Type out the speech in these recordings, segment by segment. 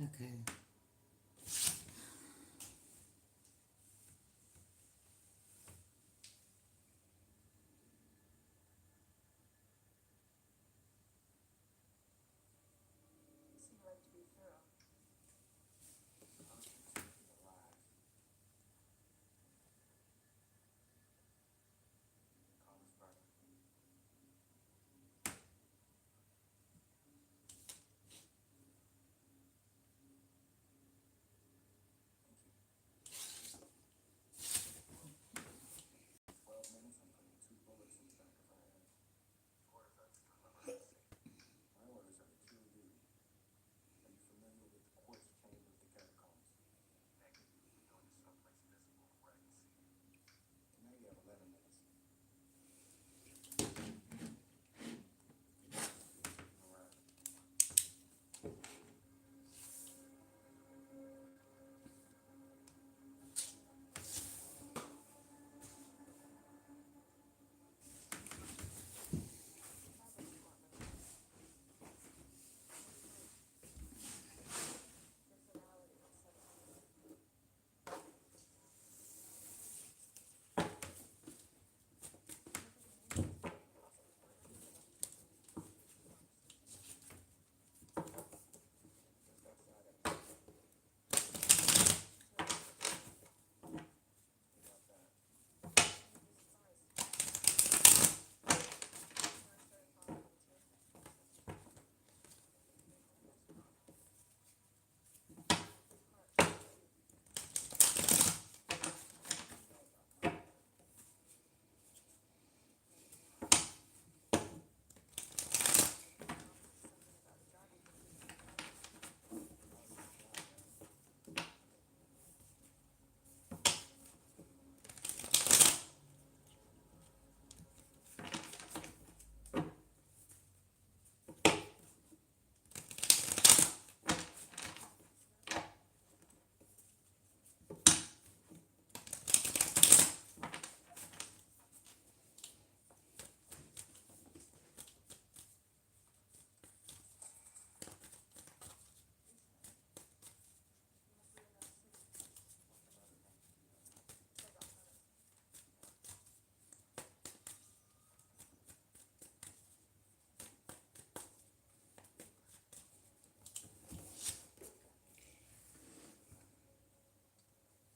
Okay.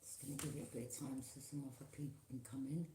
Just going to give it a bit of time so some other people can come in.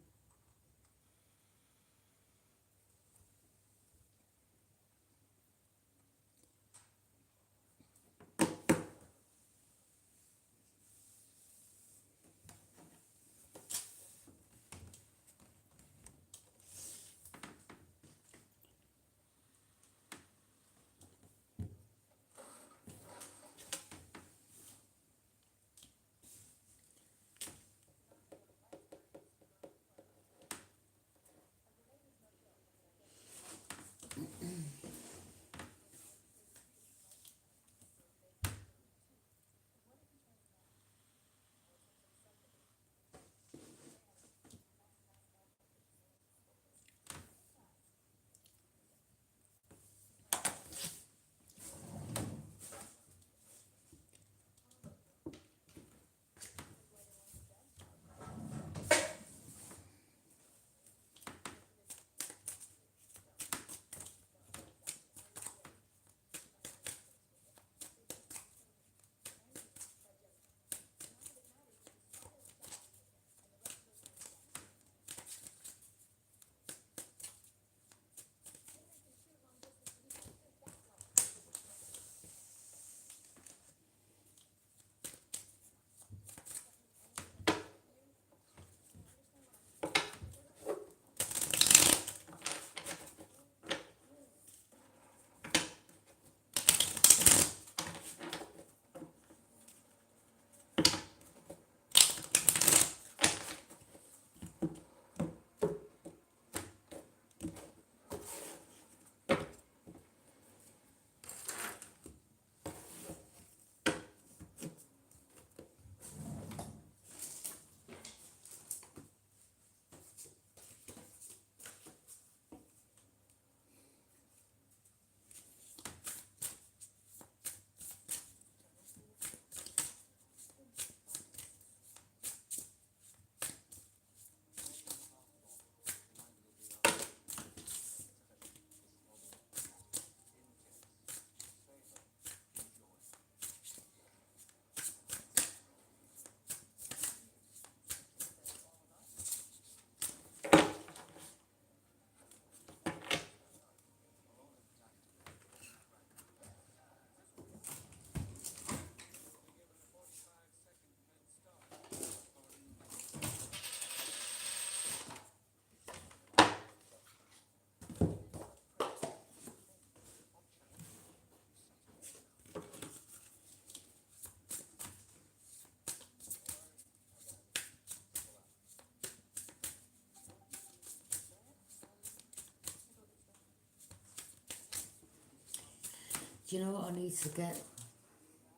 Do you know what I need to get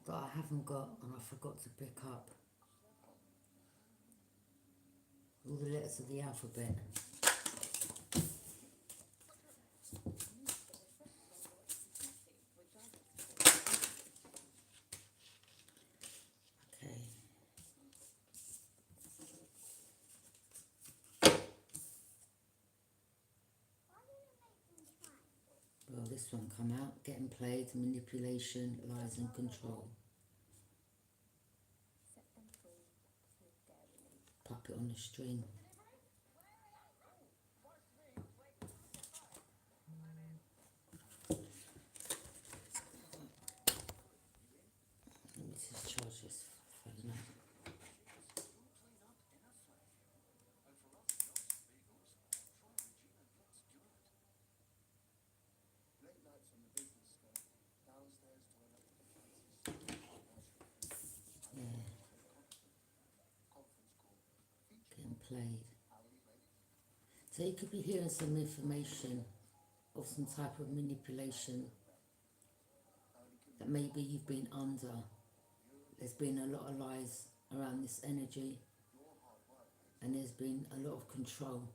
that I haven't got and I forgot to pick up? All the letters of the alphabet. Okay. Well, this one come out. Getting played, manipulation, lies and control. Puppet on the string. Let me just charge this phone up. Yeah. Getting played. So you could be hearing some information of some type of manipulation that maybe you've been under. There's been a lot of lies around this energy, and there's been a lot of control.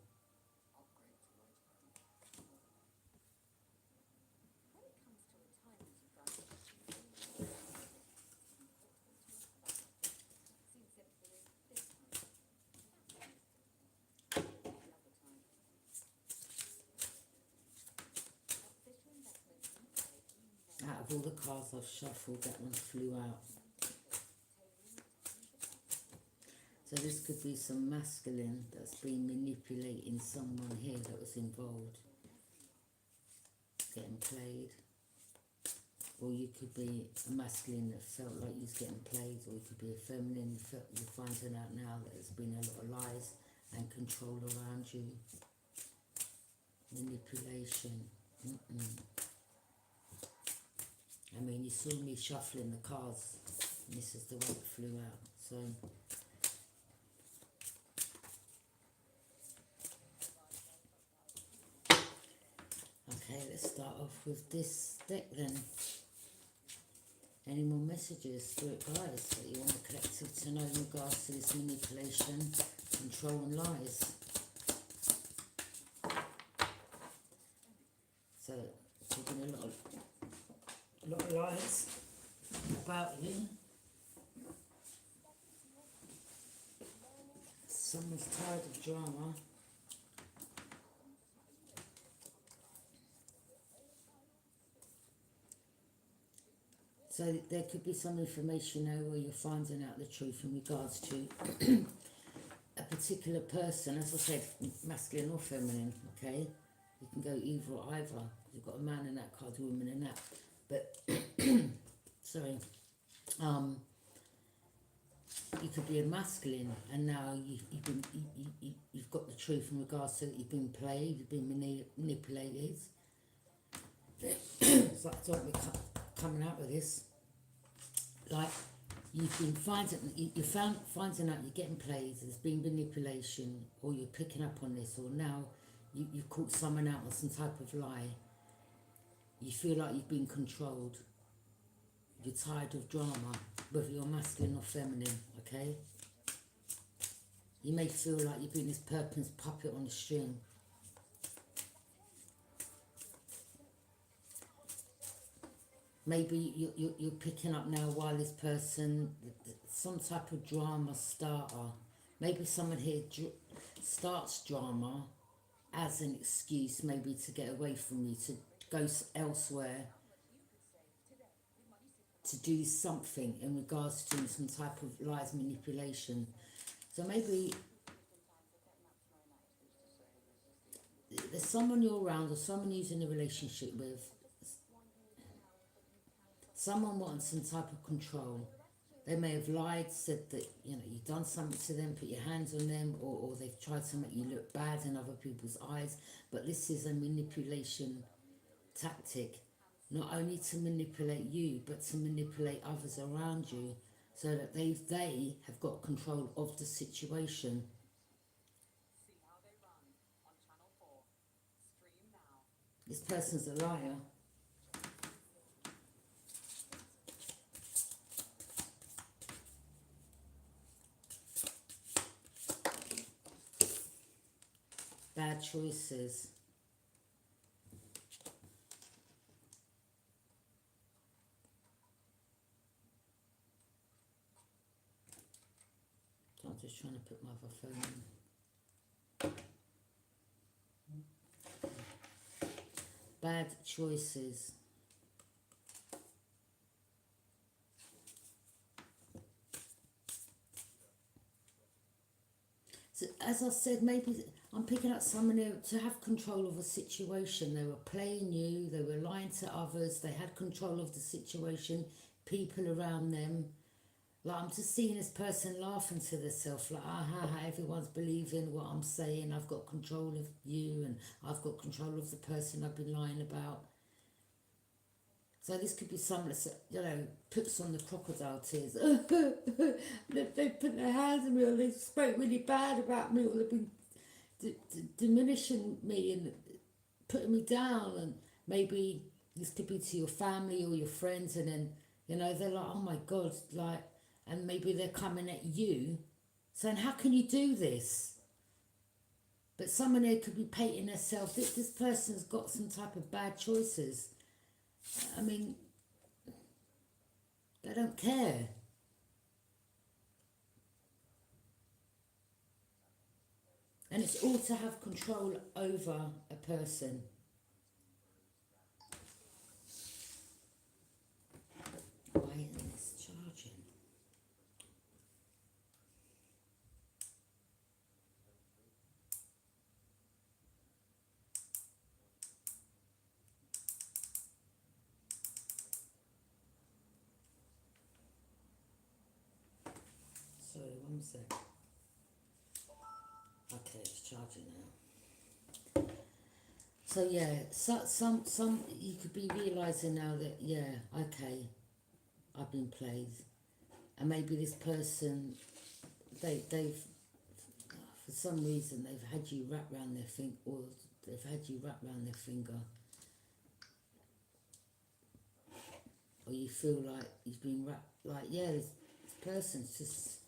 Out of all the cards I've shuffled, that one flew out. So this could be some masculine that's been manipulating someone here that was involved, getting played. Or you could be a masculine that felt like you was getting played, or you could be a feminine, you're finding out now that there's been a lot of lies and control around you. Manipulation. I mean, you saw me shuffling the cards, and this is the one that flew out. So okay, let's start off with this deck then. Any more messages, spirit guides, that you want the collective to know in regards to this manipulation, control and lies? So, talking a lot of lies about you. Someone's tired of drama. So there could be some information now where you're finding out the truth in regards to a particular person, as I said, masculine or feminine, okay? You can go either or either. You've got a man in that card, a woman in that. But, sorry, you could be a masculine, and now you've got the truth in regards to that you've been played, you've been manipulated. It's like I don't be coming out with this. Like, you've been finding out you're getting played, there's been manipulation, or you're picking up on this, or now you've caught someone out on some type of lie. You feel like you've been controlled. You're tired of drama, whether you're masculine or feminine, okay? You may feel like you've been this person's puppet on a string. Maybe you're picking up now while this person, some type of drama starter. Maybe someone here starts drama as an excuse, maybe to get away from you, to go elsewhere, to do something in regards to some type of lies, manipulation. So maybe there's someone you're around, or someone who's in a relationship with, someone wants some type of control. They may have lied, said that, you know, you've done something to them, put your hands on them, or they've tried to make you look bad in other people's eyes. But this is a manipulation tactic, not only to manipulate you, but to manipulate others around you, so that they have got control of the situation. This person's a liar. bad choices. I'm just trying to put my other phone in. Bad choices. So, as I said, maybe I'm picking up someone who to have control of a situation. They were playing you, they were lying to others, they had control of the situation, people around them. Like, I'm just seeing this person laughing to themselves, like, everyone's believing what I'm saying, I've got control of you and I've got control of the person I've been lying about. So this could be someone that, you know, puts on the crocodile tears. They put their hands on me, or they spoke really bad about me, or they've been diminishing me and putting me down. And maybe this could be to your family or your friends, and then, you know, they're like, oh my God, like, and maybe they're coming at you saying, how can you do this? But someone there could be painting themselves, this person's got some type of bad choices. I mean, they don't care. And it's all to have control over a person. Why isn't this charging? Sorry, 1 sec. Okay, it's charging now. So yeah, some you could be realising now that, yeah, okay, I've been played, and maybe this person, they've for some reason they've had you wrapped around their finger, or they've had you wrapped around their finger, or you feel like you've been wrapped, like, yeah, this person's just,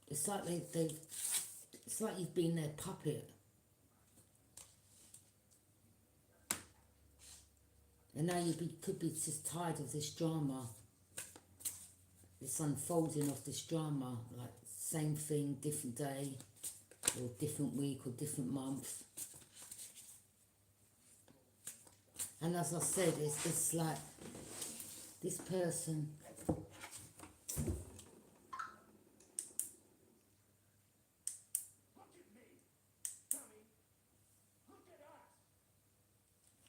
it's like they've it's like you've been their puppet. And now you could be just tired of this drama, this unfolding of this drama, like same thing, different day, or different week, or different month. And as I said, it's like this person,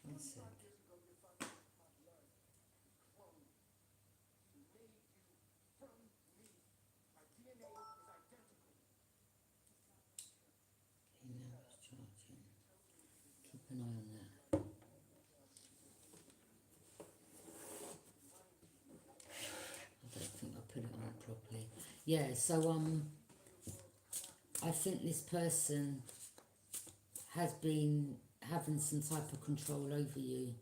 one sec. Okay, now it's charging. Keep an eye on that. I don't think I put it on properly. Yeah, so I think this person has been having some type of control over you,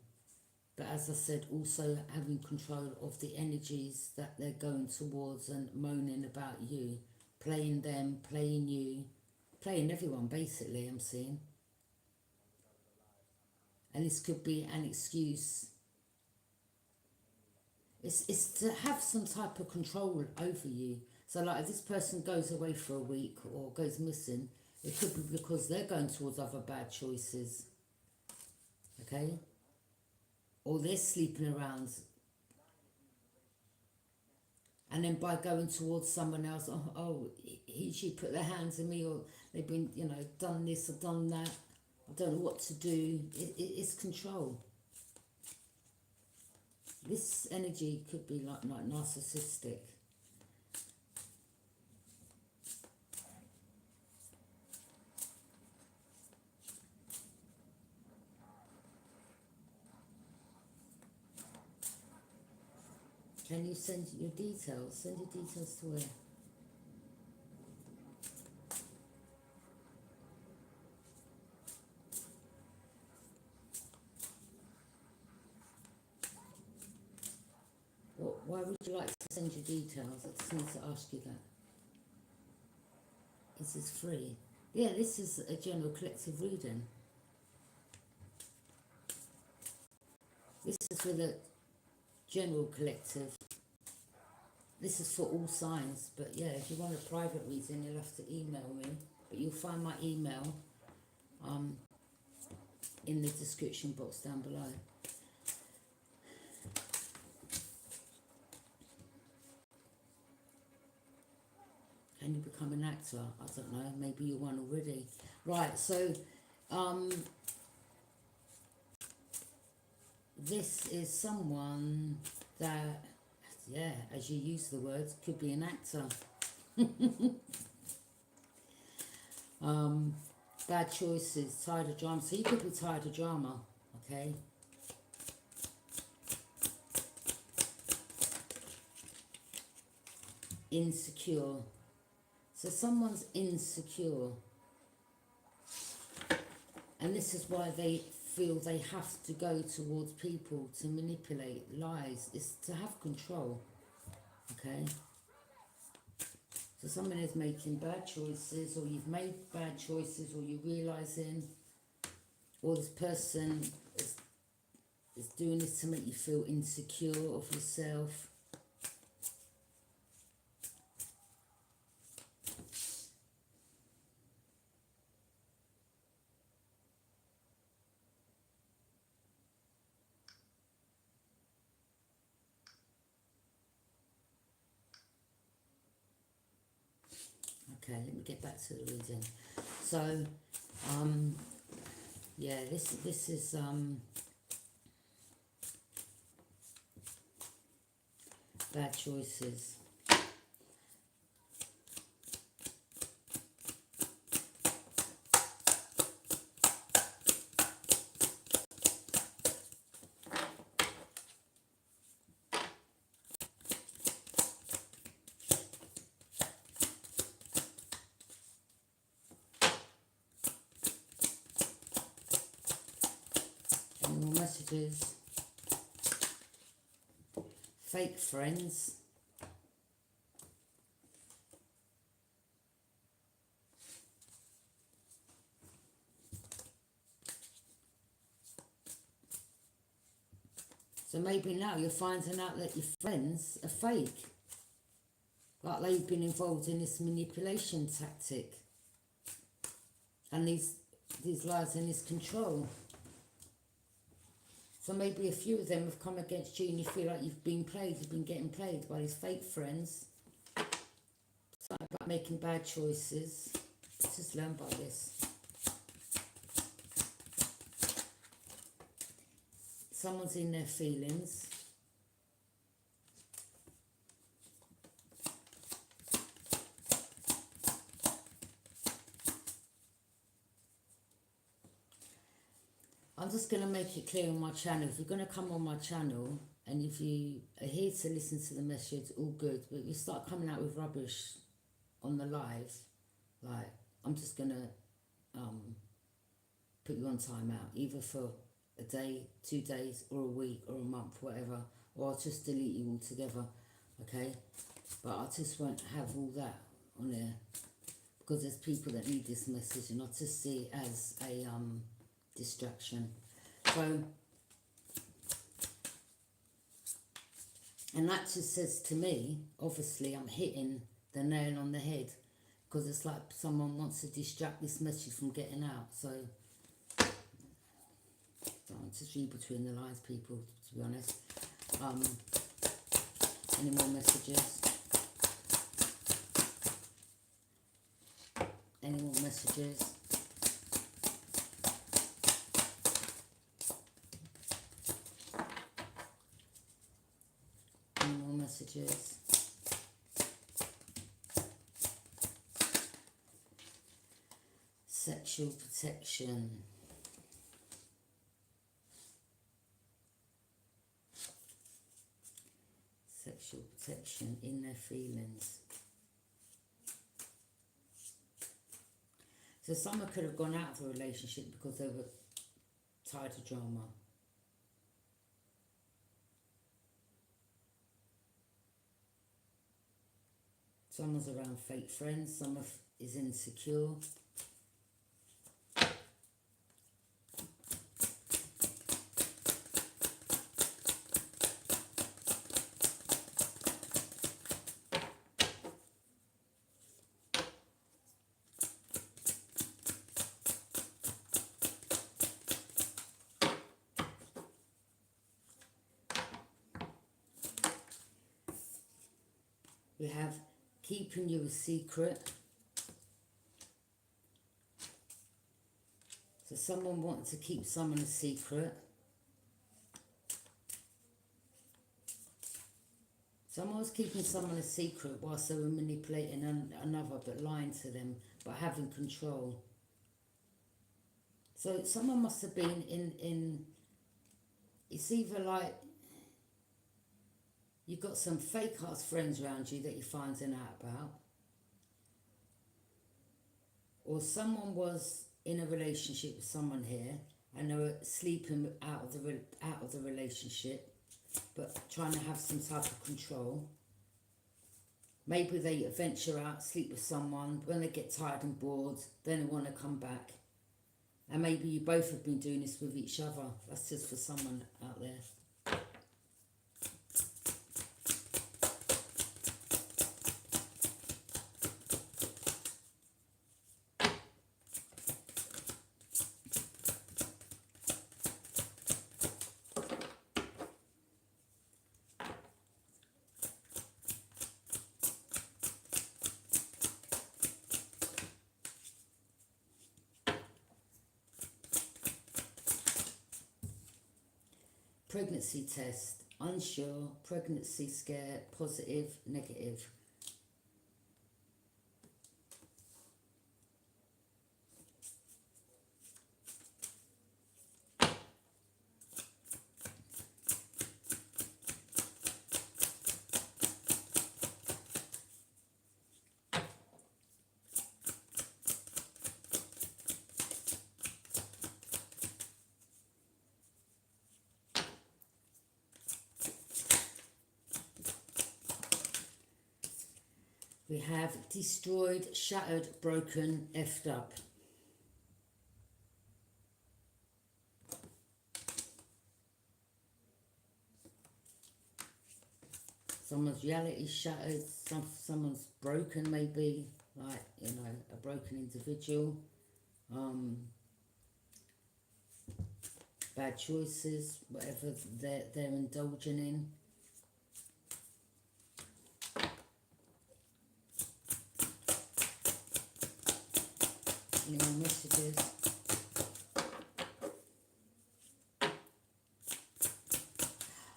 but as I said, also having control of the energies that they're going towards and moaning about you, playing them, playing you, playing everyone basically, I'm seeing. And this could be an excuse. It's to have some type of control over you. So like if this person goes away for a week or goes missing, it could be because they're going towards other bad choices. Okay? Or they're sleeping around. And then by going towards someone else, she put their hands on me, or they've been, you know, done this or done that. I don't know what to do. It's control. This energy could be like narcissistic. Can you send your details? Send your details to where? Why would you like to send your details? I just need to ask you that. This is free. Yeah, this is a general collective reading. This is for the general collective. This is for all signs, but yeah, if you want a private reading, you'll have to email me. But you'll find my email in the description box down below. Can you become an actor? I don't know, maybe you're one already. Right, so this is someone that, yeah, as you use the word, could be an actor. Bad choices, tired of drama. So you could be tired of drama, okay? Insecure. So someone's insecure. And this is why they feel they have to go towards people to manipulate, lies. It's to have control, okay? So someone is making bad choices, or you've made bad choices, or you're realising, or this person is doing this to make you feel insecure of yourself. Okay, let me get back to the reading. So, yeah, this is bad choices. Any more messages? Fake friends. So maybe now you're finding out that your friends are fake. Like they've been involved in this manipulation tactic. And these lies and this control. So maybe a few of them have come against you and you feel like you've been played, you've been getting played by these fake friends. It's not about making bad choices. Just learn by this. Someone's in their feelings. I'm just going to make it clear on my channel. If you're going to come on my channel and if you are here to listen to the message, all good. But if you start coming out with rubbish on the live, like, I'm just going to put you on timeout, either for a day, 2 days, or a week, or a month, whatever. Or I'll just delete you altogether, okay? But I just won't have all that on there because there's people that need this message and I just see it as a distraction. So, and that just says to me, obviously I'm hitting the nail on the head because it's like someone wants to distract this message from getting out. So just read between the lines, people, to be honest. Any more messages? Any more messages? Any more messages? Sexual protection. Sexual protection in their feelings. So someone could have gone out of a relationship because they were tired of drama. Someone's around fake friends. Someone is insecure. We have keeping you a secret. So someone wants to keep someone a secret. Someone was keeping someone a secret whilst they were manipulating another, but lying to them, but having control. So someone must have been in it's either like you've got some fake ass friends around you that you're finding out about, or someone was in a relationship with someone here and they were sleeping out of the relationship, but trying to have some type of control. Maybe they venture out, sleep with someone, when they get tired and bored, then they want to come back. And maybe you both have been doing this with each other. That's just for someone out there. Pregnancy test, unsure, pregnancy scare, positive, negative. We have destroyed, shattered, broken, effed up. Someone's reality shattered, someone's broken maybe, like, you know, a broken individual. Bad choices, whatever they're indulging in. Any more messages?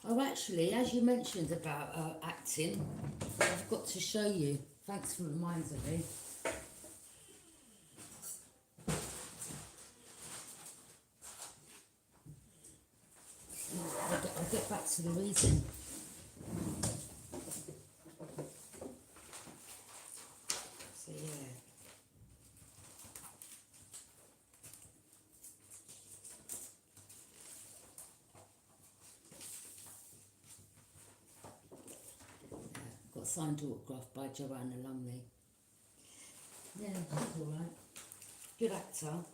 Oh, actually, as you mentioned about acting, I've got to show you. Thanks for reminding me. I'll get back to the reason. So, yeah. Got signed autograph by Joanna Lumley. Yeah, that's alright. Good actor.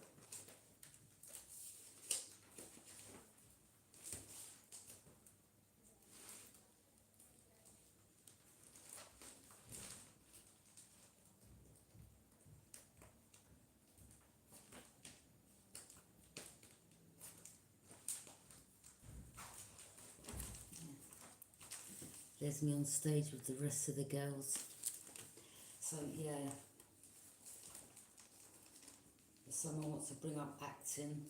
There's me on stage with the rest of the girls. So yeah, if someone wants to bring up acting,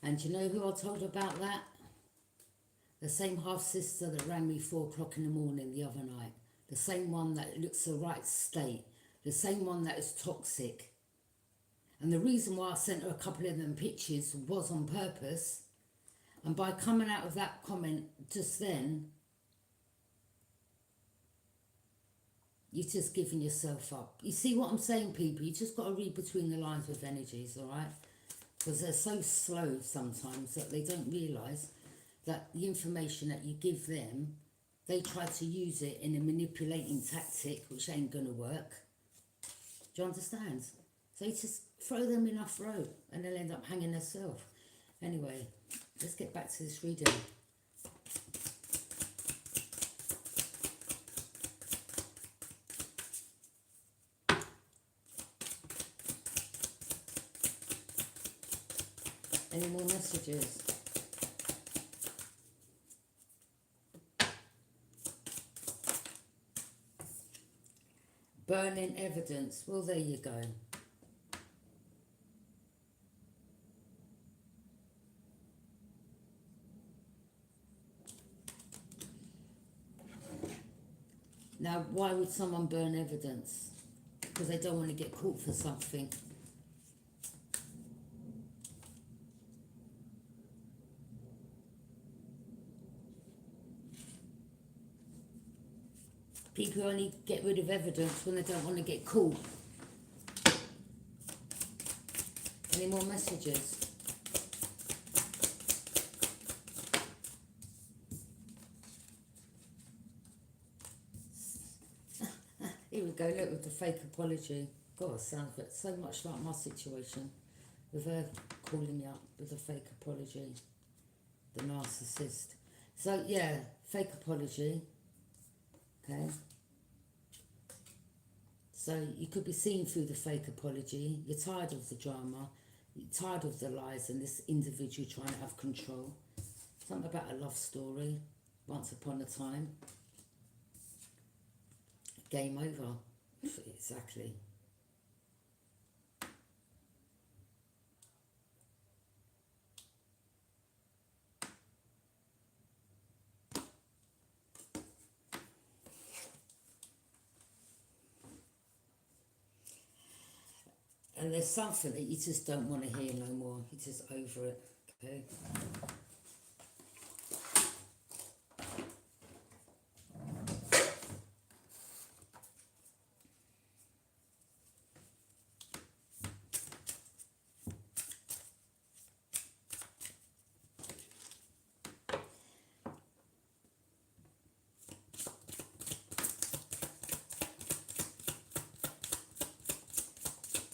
and you know who I told about that? The same half-sister that rang me 4 o'clock in the morning the other night. The same one that looks the right state. The same one that is toxic. And the reason why I sent her a couple of them pictures was on purpose. And by coming out of that comment just then, you're just giving yourself up. You see what I'm saying, people? You just got to read between the lines with energies, all right? Because they're so slow sometimes that they don't realise that the information that you give them, they try to use it in a manipulating tactic, which ain't going to work. Do you understand? So you just throw them enough rope and they'll end up hanging themselves. Anyway, let's get back to this reading. Any more messages? Burning evidence. Well, there you go. Now, why would someone burn evidence? Because they don't want to get caught for something. People only get rid of evidence when they don't want to get caught. Any more messages? Here we go, look, with the fake apology. God, sounds so much like my situation. With her calling me up with a fake apology. The narcissist. So, yeah, fake apology. Okay. So you could be seen through the fake apology. You're tired of the drama. You're tired of the lies and this individual trying to have control. Something about a love story. Once upon a time. Game over. Exactly. And there's something that you just don't want to hear no more. You're just over it. Okay.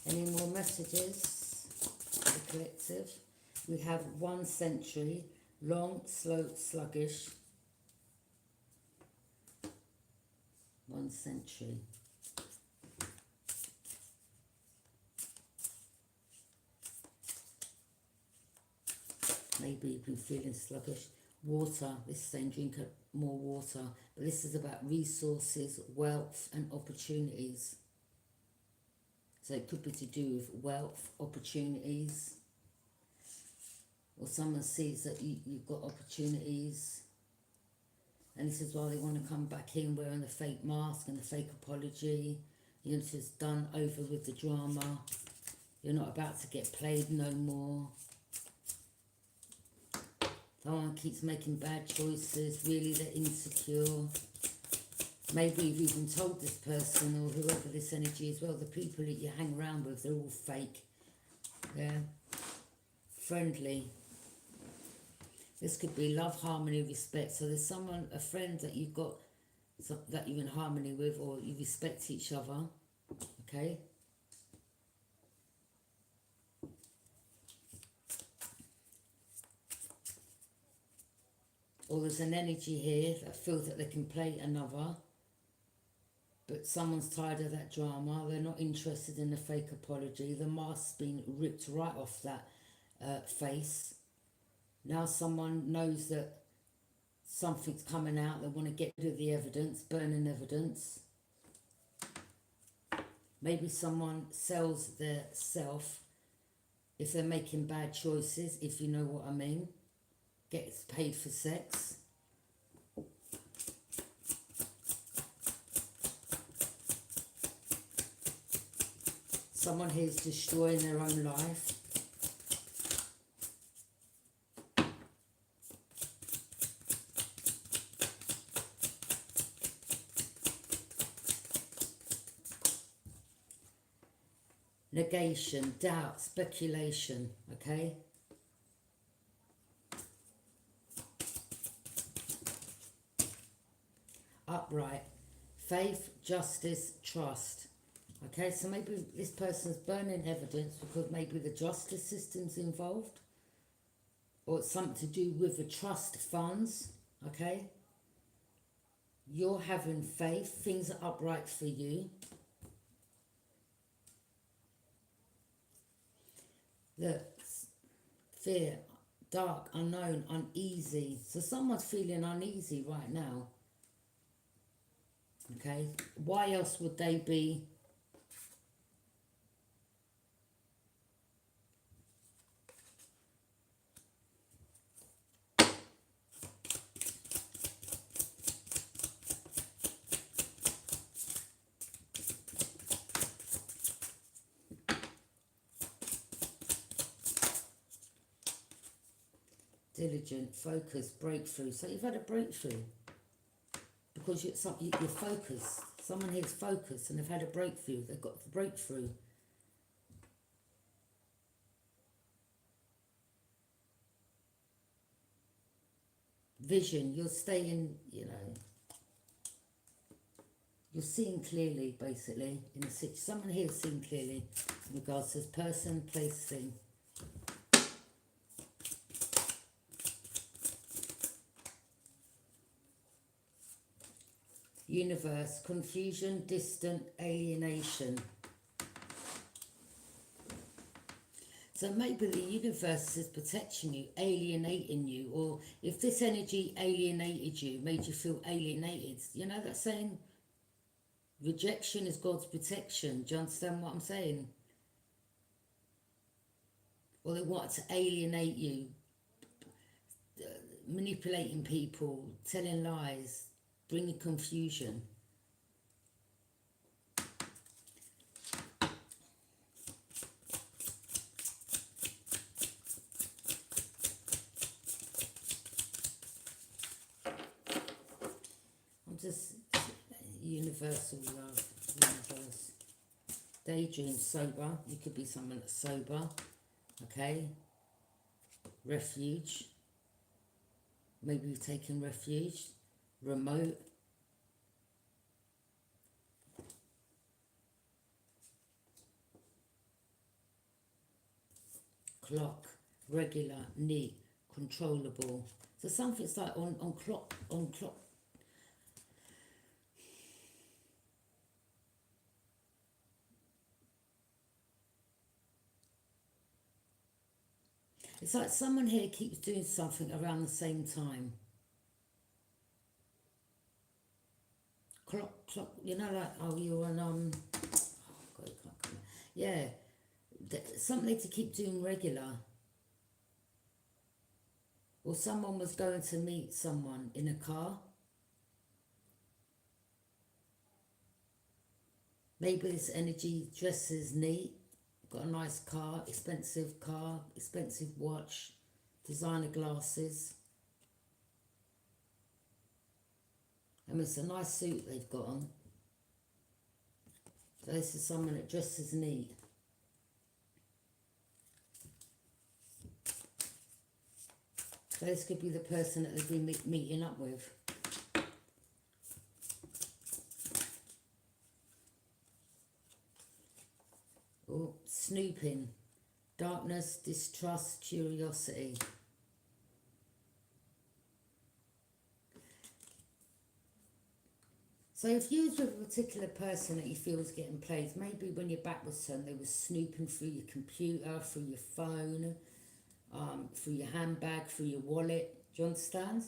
Any more messages? The collective. We have 1 century, long, slow, sluggish. 1 century. Maybe you've been feeling sluggish. Water, this is saying drink more water. But this is about resources, wealth and opportunities. So it could be to do with wealth, opportunities. Or someone sees that you've got opportunities. And this is why they want to come back in wearing the fake mask and the fake apology. You're just done over with the drama. You're not about to get played no more. Someone keeps making bad choices. Really, they're insecure. Maybe you've even told this person or whoever this energy is, well, the people that you hang around with, they're all fake. Yeah. Friendly. This could be love, harmony, respect. So there's someone, a friend that you've got, that you're in harmony with, or you respect each other. Okay. Or there's an energy here that feels that they can play another. But someone's tired of that drama. They're not interested in the fake apology. The mask's been ripped right off that face. Now someone knows that something's coming out. They want to get rid of the evidence, burning evidence. Maybe someone sells their self if they're making bad choices, if you know what I mean. Gets paid for sex. Someone here is destroying their own life. negation, doubt, speculation, okay? Upright, faith, justice, trust. Okay, so maybe this person's burning evidence because maybe the justice system's involved, or it's something to do with the trust funds, okay? You're having faith, things are upright for you. The fear, dark, unknown, uneasy. So someone's feeling uneasy right now. Okay, why else would they be? Diligent, focused, breakthrough. So you've had a breakthrough because you're focused. Someone here's focused and they've had a breakthrough. They've got the breakthrough. Vision, you're staying, you know, you're seeing clearly, basically, in the situation. Someone here is seeing clearly in regards to this person, place, thing. Universe, confusion, distant, alienation. So maybe the universe is protecting you, alienating you, or if this energy alienated you, made you feel alienated, you know that saying, rejection is God's protection. Do you understand what I'm saying? Or they want to alienate you, manipulating people, telling lies, bringing confusion. I'm just universal love, universe. Daydream, sober. You could be someone that's sober. Okay. Refuge. Maybe you've taken refuge. Remote. Clock. Regular. Neat. Controllable. So something's like on clock. It's like someone here keeps doing something around the same time. Clock, you know, like, oh, you're on, oh, God, you can't come out. Yeah, something to keep doing regular. Or someone was going to meet someone in a car. Maybe this energy dresses neat, got a nice car, expensive watch, designer glasses. I mean, it's a nice suit they've got on. So this is someone that dresses neat. So this could be the person that they've been meeting up with. Oh, snooping. Darkness, distrust, curiosity. So if you was with a particular person that you feel is getting played, maybe when your back was turned, they were snooping through your computer, through your phone, through your handbag, through your wallet. Do you understand?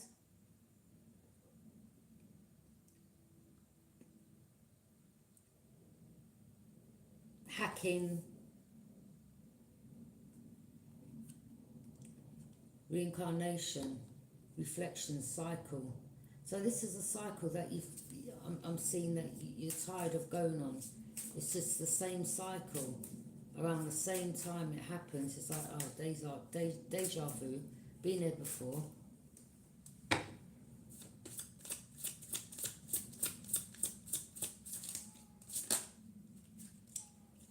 Hacking. Reincarnation. Reflection, cycle. So this is a cycle that I'm seeing that you're tired of going on. It's just the same cycle. Around the same time it happens, it's like, oh, deja vu, been there before.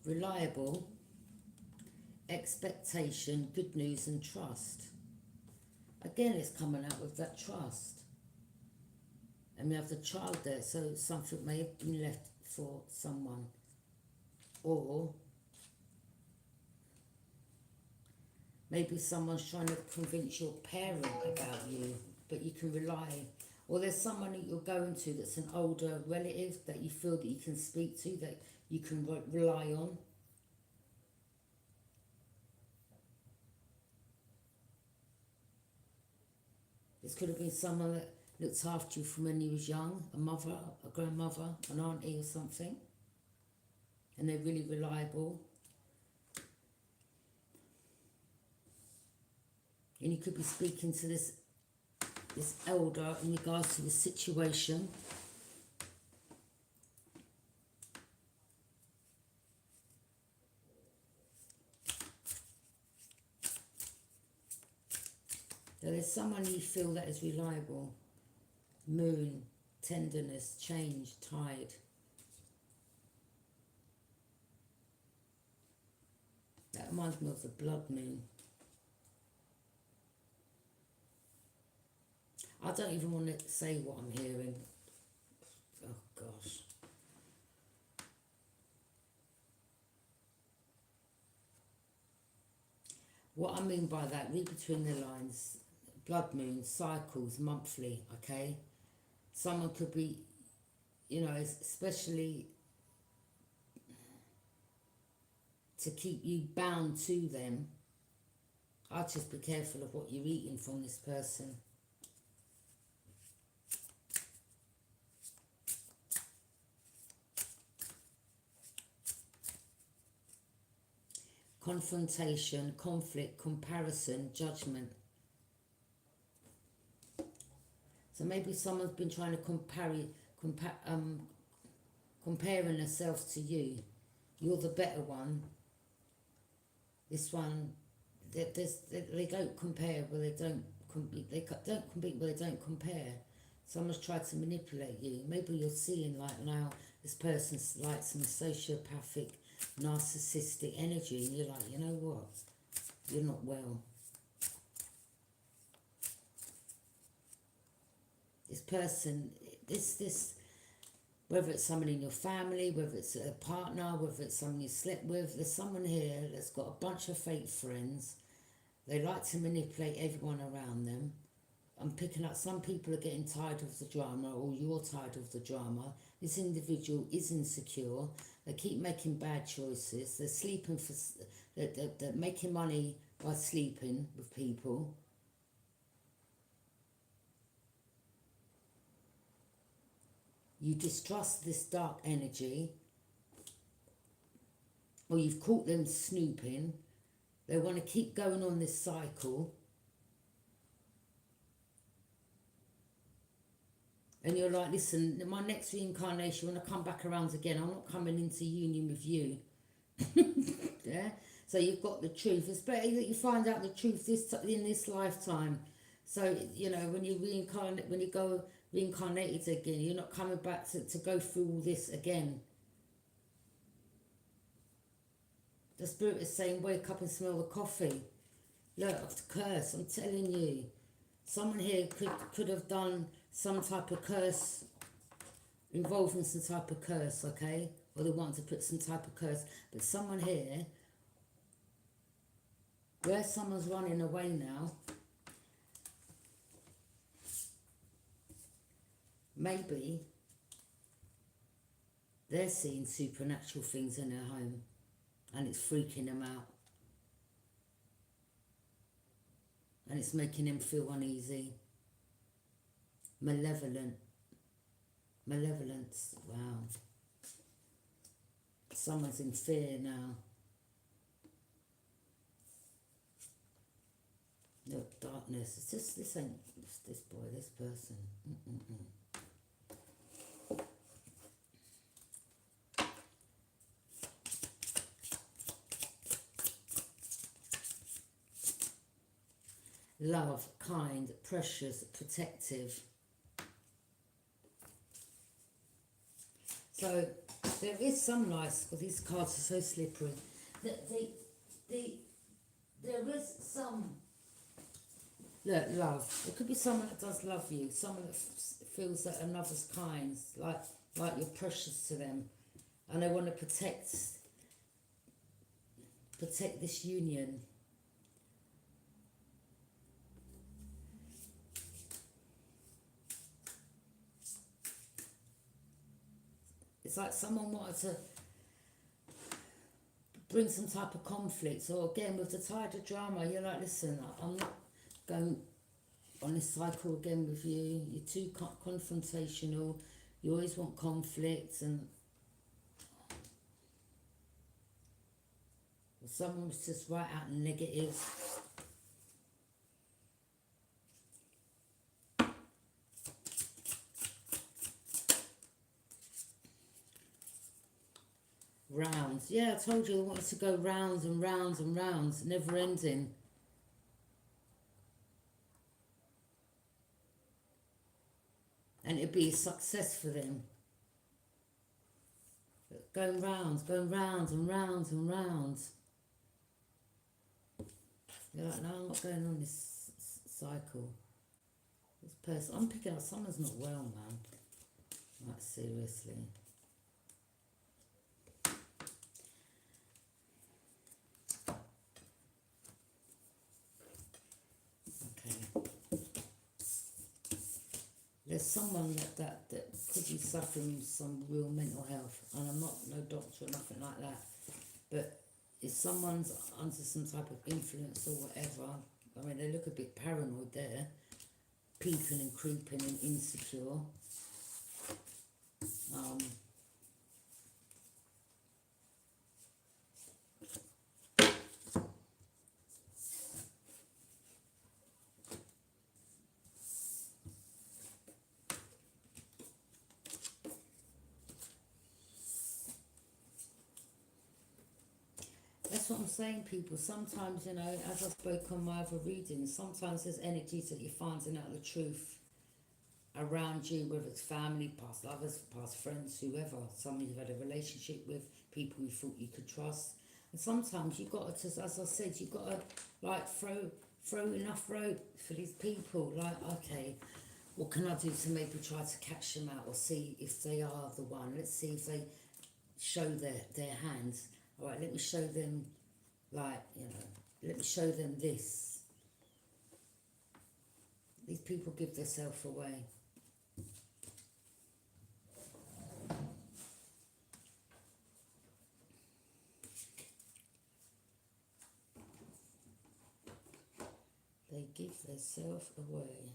Reliable. expectation, good news and trust. Again, it's coming out with that trust. And we have the child there, so something may have been left for someone. Or maybe someone's trying to convince your parent about you, but you can rely. Or there's someone that you're going to that's an older relative that you feel that you can speak to, that you can rely on. This could have been someone that looked after you from when you was young, a mother, a grandmother, an auntie or something. And they're really reliable. And you could be speaking to this elder in regards to the situation. So there's someone you feel that is reliable. Moon, tenderness, change, tide. That reminds me of the blood moon. I don't even want to say what I'm hearing. Oh gosh. What I mean by that, read between the lines. Blood moon, cycles, monthly, okay? Someone could be, you know, especially to keep you bound to them. I'd just be careful of what you're eating from this person. Confrontation, conflict, comparison, judgment. So maybe someone's been trying to comparing herself to you. You're the better one. This one, they don't compare, but they don't compete. They don't compete, but they don't compare. Someone's tried to manipulate you. Maybe you're seeing like now this person's like some sociopathic, narcissistic energy, and you're like, you know what? You're not well. This person, this, whether it's someone in your family, whether it's a partner, whether it's someone you slept with, there's someone here that's got a bunch of fake friends. They like to manipulate everyone around them. I'm picking up some people are getting tired of the drama, or you're tired of the drama. This individual is insecure. They keep making bad choices. They're sleeping for, they're making money by sleeping with people. You distrust this dark energy, or you've caught them snooping. They want to keep going on this cycle. And you're like, listen, in my next reincarnation, when I come back around again, I'm not coming into union with you. Yeah? So you've got the truth. It's better that you find out the truth in this lifetime. So, you know, when you reincarnate, when you go reincarnated again, you're not coming back to go through all this again. The spirit is saying, wake up and smell the coffee. Look, I've curse, I'm telling you. Someone here could have done some type of curse, involved in some type of curse, okay? Or they want to put some type of curse. But someone here, where someone's running away now, maybe they're seeing supernatural things in their home and it's freaking them out. And it's making them feel uneasy. Malevolence, wow. Someone's in fear now. No, darkness, it's just, this ain't, this boy, this person. Love, kind, precious, protective. So there is some nice, because these cards are so slippery. there is some, look, love. It could be someone that does love you, someone that feels that another's kind, like you're precious to them, and they want to protect this union. It's like someone wanted to bring some type of conflict, or again with the tide of drama, you're like, listen, I'm not going on this cycle again with you. You're too confrontational. You always want conflict, and someone was just right out negative. Rounds. Yeah, I told you I wanted to go rounds and rounds and rounds, never ending. And it'd be a success for them. Going rounds and rounds and rounds. You're like, no, I'm not going on this cycle. This person, I'm picking up someone's not well, man. Like, seriously. There's someone that could be suffering some real mental health, and I'm not no doctor or nothing like that, but if someone's under some type of influence or whatever, I mean, they look a bit paranoid there, peeping and creeping and insecure. That's what I'm saying, people. Sometimes, you know, as I spoke on my other readings, sometimes there's energies that you're finding out the truth around you, whether it's family, past lovers, past friends, whoever, someone you've had a relationship with, people you thought you could trust. And sometimes you've got to, just, as I said, you've got to, like, throw enough rope for these people. Like, okay, what can I do to maybe try to catch them out, or see if they are the one? Let's see if they show their hands. All right, let me show them, like, you know, let me show them this. These people give themselves away. They give themselves away.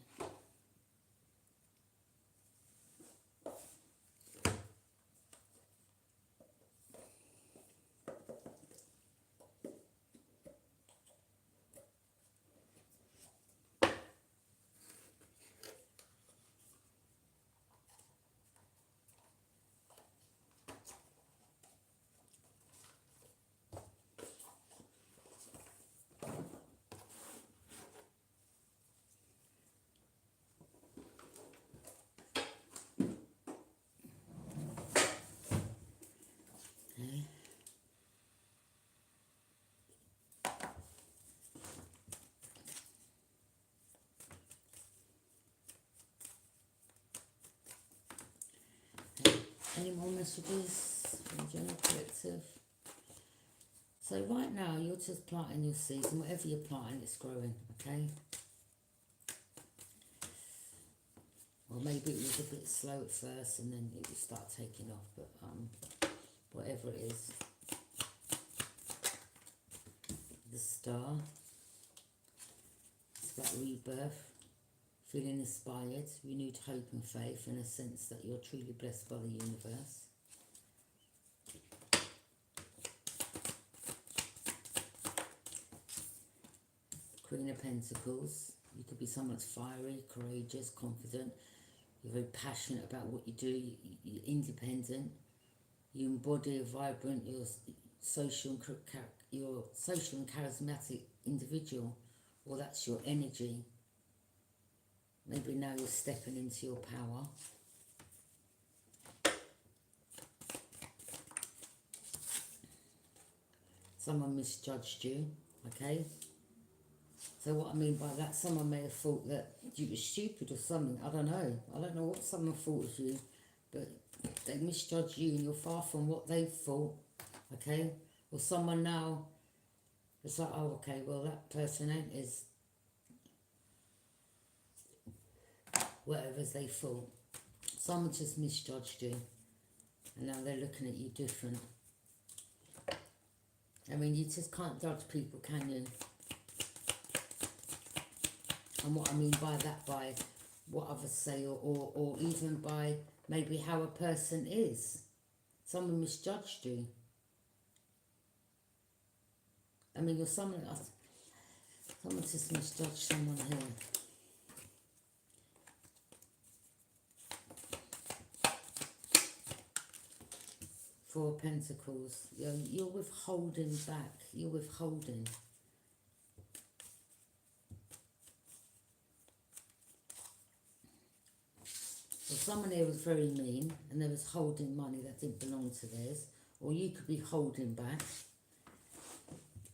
Any more messages from General Collective? So right now you're just planting your seeds, and whatever you're planting, it's growing, okay? Or maybe it was a bit slow at first and then it will start taking off, but whatever it is. The star. It's about rebirth. Feeling inspired, renewed hope and faith, and a sense that you're truly blessed by the universe. Queen of Pentacles. You could be someone that's fiery, courageous, confident. You're very passionate about what you do. You're independent. You embody a vibrant, you're social and charismatic individual, or that's your energy. Maybe now you're stepping into your power. Someone misjudged you, okay? So what I mean by that, someone may have thought that you were stupid or something. I don't know. I don't know what someone thought of you, but they misjudged you and you're far from what they thought, okay? Or someone now, it's like, oh, okay, well, that person ain't as whatever as they thought. Someone just misjudged you, and now they're looking at you different. I mean, you just can't judge people, can you? And what I mean by that, by what others say, or even by maybe how a person is. Someone misjudged you. I mean, you're someone just misjudged someone here. Four of Pentacles. You're withholding back. You're withholding. Well, someone here was very mean and they was holding money that didn't belong to theirs. Or you could be holding back.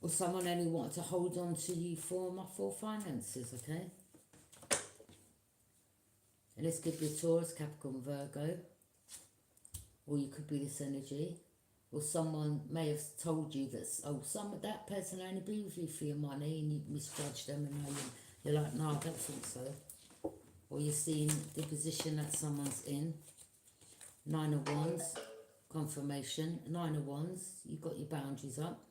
Or someone only wanted to hold on to you for finances, okay? And this could be a Taurus, Capricorn, Virgo. Or you could be this energy. Or someone may have told you that, oh, that person only be with you for your money, and you misjudged them, and now you're like, no, I don't think so. Or you're seeing the position that someone's in. 9 of Wands, confirmation. 9 of Wands, you've got your boundaries up.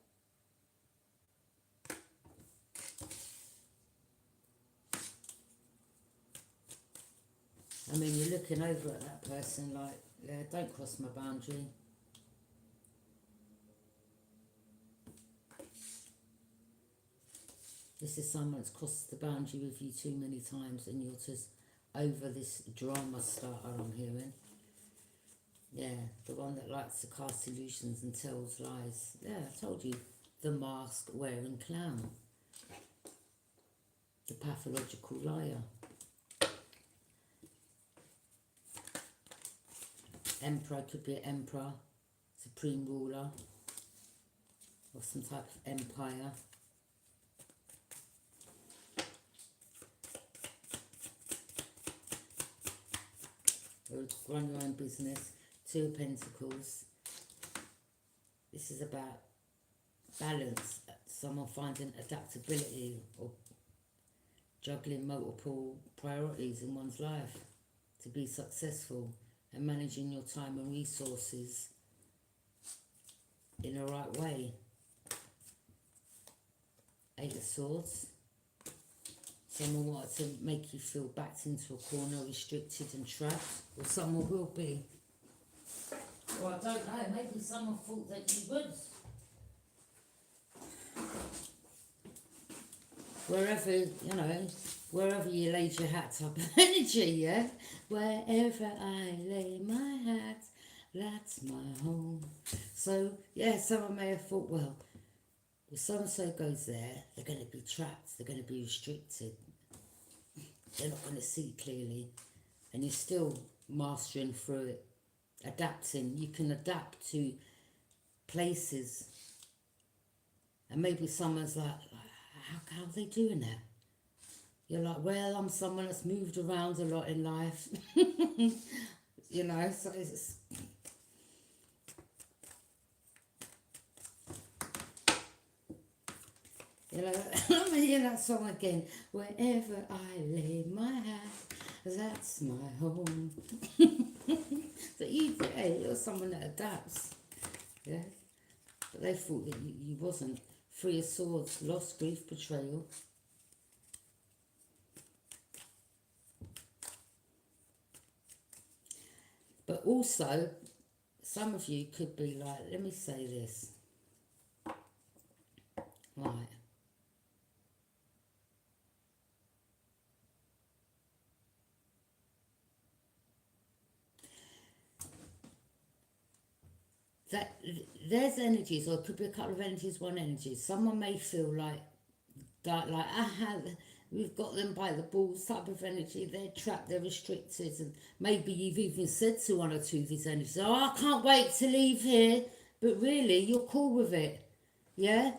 I mean, you're looking over at that person like, yeah, don't cross my boundary. This is someone that's crossed the boundary with you too many times and you're just over this drama starter I'm hearing. Yeah, the one that likes to cast illusions and tells lies. Yeah, I told you, the mask wearing clown. The pathological liar. Emperor, could be an emperor, supreme ruler, or some type of empire. Or run your own business. 2 of Pentacles. This is about balance. Someone finding adaptability or juggling multiple priorities in one's life to be successful. And managing your time and resources in the right way. 8 of Swords. Someone wanted to make you feel backed into a corner, restricted and trapped. Or someone will be. Or I don't know, maybe someone thought that you would. Wherever, you know, wherever you laid your hat type of energy, yeah? Wherever I lay my hat, that's my home. So, yeah, someone may have thought, well, if so-and-so goes there, they're going to be trapped, they're going to be restricted. They're not going to see clearly. And you're still mastering through it, adapting. You can adapt to places. And maybe someone's like, how are they doing that? You're like, well, I'm someone that's moved around a lot in life. You know, so it's... You know, let me hear that song again. Wherever I lay my hat, that's my home. So you're someone that adapts. Yeah? But they thought that you wasn't. 3 of Swords, loss, grief, betrayal. But also, some of you could be like, let me say this. Right. That there's energies, or it could be a couple of energies, one energy. Someone may feel like that, like, we've got them by the balls type of energy. They're trapped, they're restricted, and maybe you've even said to one or two of these energies, oh, I can't wait to leave here. But really, you're cool with it, yeah?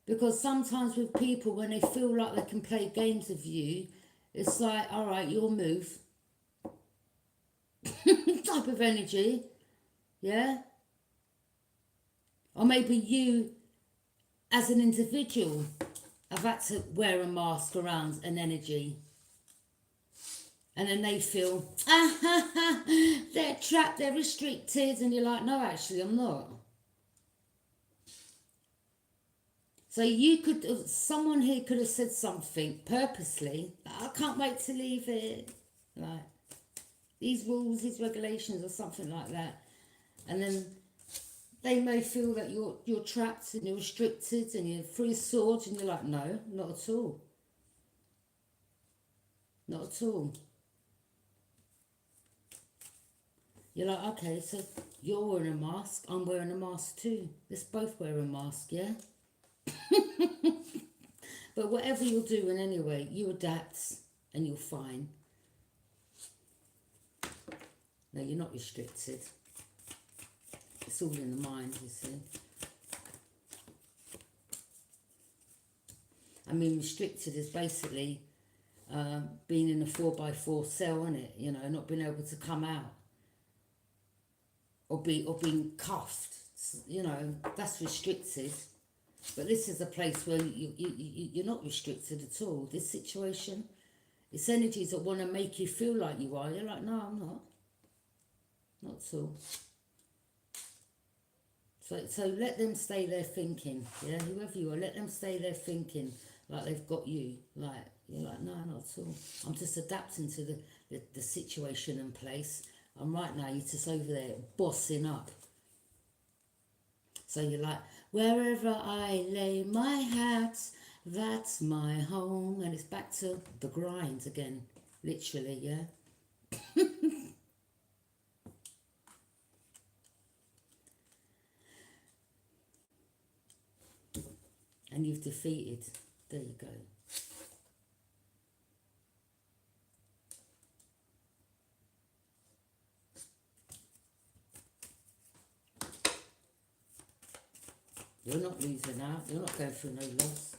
Because sometimes with people, when they feel like they can play games with you, it's like, all right, your move. Type of energy, yeah? Or maybe you, as an individual, have had to wear a mask around an energy. And then they feel, they're trapped, they're restricted. And you're like, no, actually, I'm not. So you could, someone here could have said something purposely. I can't wait to leave it. Like, these rules, these regulations, or something like that. And then they may feel that you're trapped and you're restricted and you're free swords, and you're like, no, not at all. Not at all. You're like, okay, so you're wearing a mask, I'm wearing a mask too. Let's both wear a mask, yeah? But whatever you're doing anyway, you adapt and you're fine. No, you're not restricted. It's all in the mind, you see. I mean, restricted is basically being in a 4x4 cell, isn't it? You know, not being able to come out. Or being cuffed. You know, that's restricted. But this is a place where you're not restricted at all. This situation, it's energies that want to make you feel like you are. You're like, no, I'm not. Not at all. So let them stay there thinking, yeah, whoever you are, let them stay there thinking like they've got you. Like, you're like, no, not at all. I'm just adapting to the situation and place. And right now, you're just over there bossing up. So you're like, wherever I lay my hat, that's my home. And it's back to the grind again, literally, yeah? And you've defeated. There you go. You're not losing out. You're not going through no loss.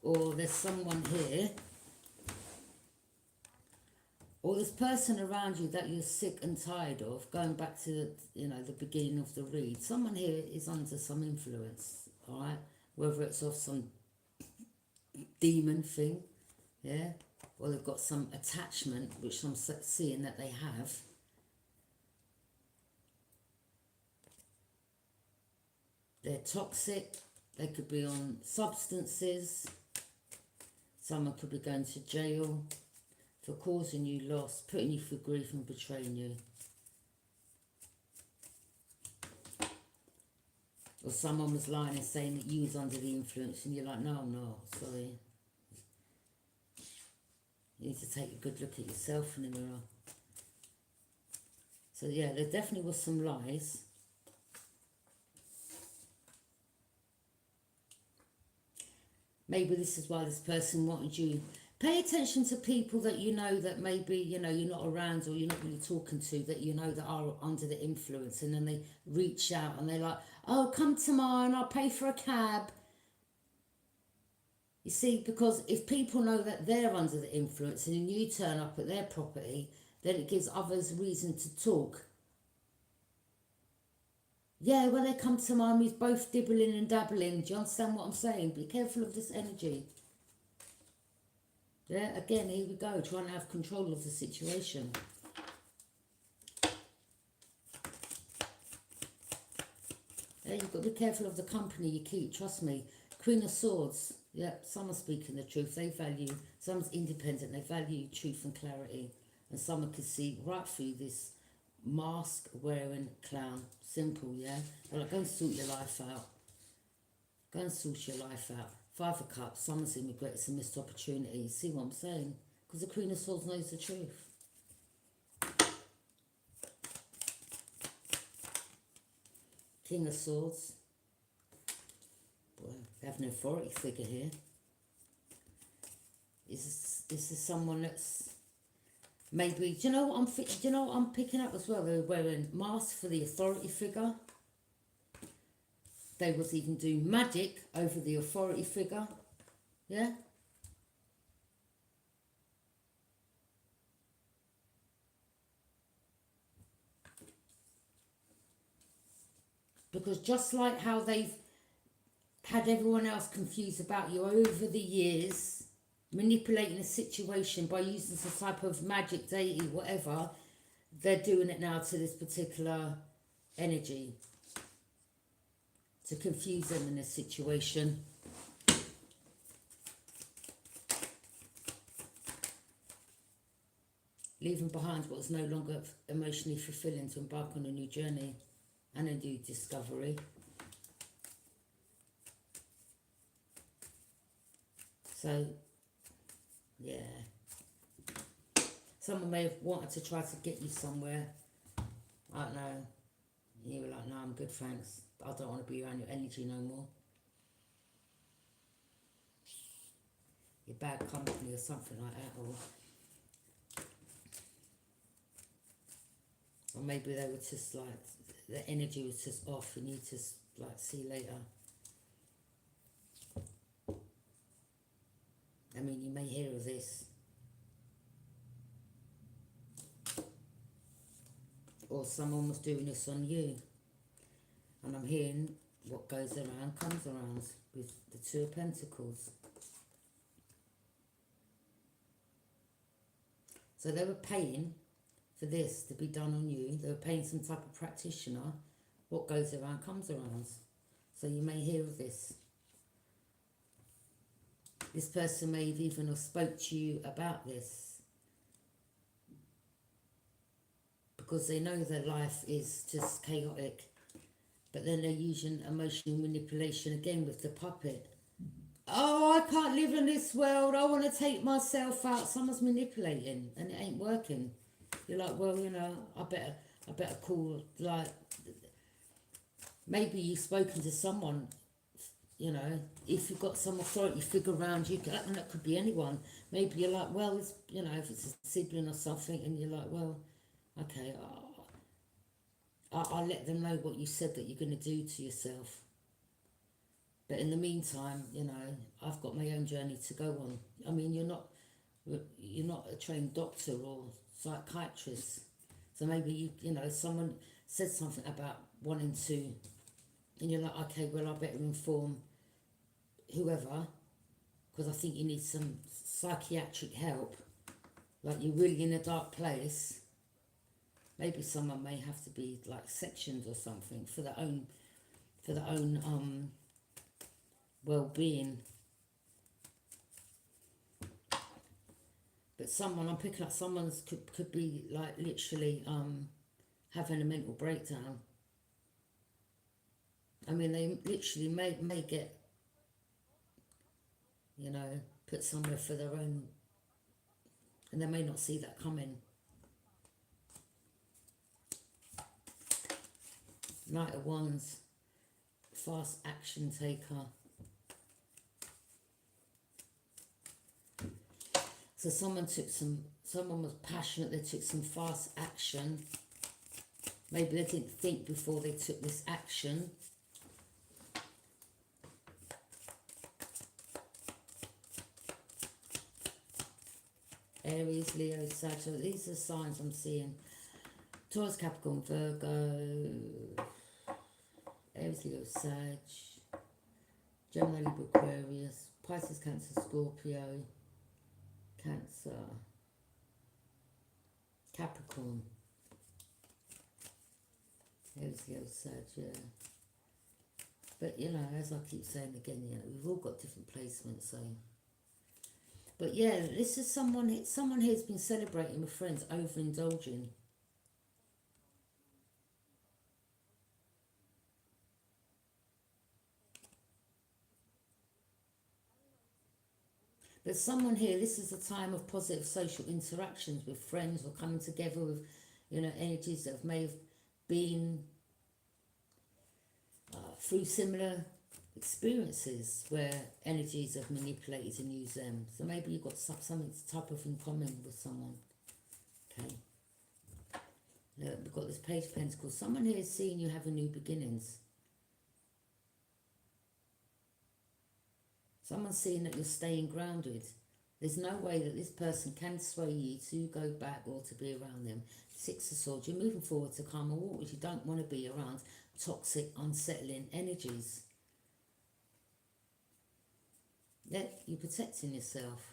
Or there's someone here, or this person around you that you're sick and tired of, going back to, the beginning of the read. Someone here is under some influence, all right? Whether it's of some demon thing, yeah? Or they've got some attachment, which I'm seeing that they have. They're toxic. They could be on substances. Someone could be going to jail for causing you loss, putting you through grief and betraying you. Or someone was lying and saying that you was under the influence, and you're like, no, I'm not, sorry. You need to take a good look at yourself in the mirror. So yeah, there definitely was some lies. Maybe this is why this person wanted you. Pay attention to people that you know that maybe, you're not around, or you're not really talking to, that you know that are under the influence, and then they reach out and they're like, oh, come to mine, I'll pay for a cab. You see, because if people know that they're under the influence and then you turn up at their property, then it gives others reason to talk. Yeah, when they come to mine, we're both dibbling and dabbling. Do you understand what I'm saying? Be careful of this energy. Yeah, again, here we go, trying to have control of the situation. Yeah, you've got to be careful of the company you keep, trust me. Queen of Swords, yeah, someone's speaking the truth, they value, someone's independent, they value truth and clarity. And someone can see right through this mask wearing clown. Simple, yeah? They're like, go and sort your life out. Go and sort your life out. 5 of Cups, someone's in regret, it's a missed opportunity. See what I'm saying? Because the Queen of Swords knows the truth. King of Swords. Boy, we have an authority figure here. This is someone that's maybe, do you know what I'm picking up as well? They're wearing masks for the authority figure. they was even doing magic over the authority figure. Yeah? Because just like how they've had everyone else confused about you over the years, manipulating a situation by using some type of magic, deity, whatever, they're doing it now to this particular energy to confuse them in a situation. Leaving behind what is no longer emotionally fulfilling to embark on a new journey and a new discovery. So, yeah. Someone may have wanted to try to get you somewhere. I don't know. You were like, no, I'm good, thanks. I don't want to be around your energy no more. You're bad company or something like that. Or maybe they were just like, the energy was just off. You need to like see you later. I mean, you may hear of this. Or someone was doing this on you. And I'm hearing what goes around comes around with the Two of Pentacles. So they were paying for this to be done on you. They were paying some type of practitioner. What goes around comes around. So you may hear of this. This person may have even have spoke to you about this. Because they know their life is just chaotic. But then they're using emotional manipulation again with the puppet. Oh, I can't live in this world. I want to take myself out. Someone's manipulating and it ain't working. You're like, well, you know, I better call, like, maybe you've spoken to someone, you know, if you've got some authority figure around you, and that could be anyone. Maybe you're like, well, it's, you know, if it's a sibling or something, and you're like, well, okay, I'll let them know what you said that you're going to do to yourself. But in the meantime, you know, I've got my own journey to go on. I mean, you're not a trained doctor or psychiatrist. So maybe, you know, someone said something about wanting to, and you're like, okay, well, I better inform whoever, because I think you need some psychiatric help. Like you're really in a dark place. Maybe someone may have to be like sectioned or something for their own well-being. But someone, I'm picking up someone's could be like literally having a mental breakdown. I mean, they literally may get, you know, put somewhere for their own, and they may not see that coming. Knight of Wands, fast action taker. So someone was passionate, they took some fast action. Maybe they didn't think before they took this action. Aries, Leo, Sagittarius, these are signs I'm seeing. Taurus, Capricorn, Virgo, Aries, Leo, Sag, Gemini, Libra, Aquarius, Pisces, Cancer, Scorpio, Cancer, Capricorn, Aries, Leo, Sag, yeah. But, you know, as I keep saying again, you know, we've all got different placements, so. But, yeah, this is someone here's been celebrating with friends, overindulging. But someone here, this is a time of positive social interactions with friends or coming together with, you know, energies that may have been through similar experiences where energies have manipulated and used them. So maybe you've got something type of in common with someone. Okay. We've got this Page of Pentacles. Someone here is seeing you having new beginnings. Someone's seeing that you're staying grounded. There's no way that this person can sway you to go back or to be around them. Six of Swords, you're moving forward to calmer waters. You don't want to be around toxic, unsettling energies. Yeah, you're protecting yourself.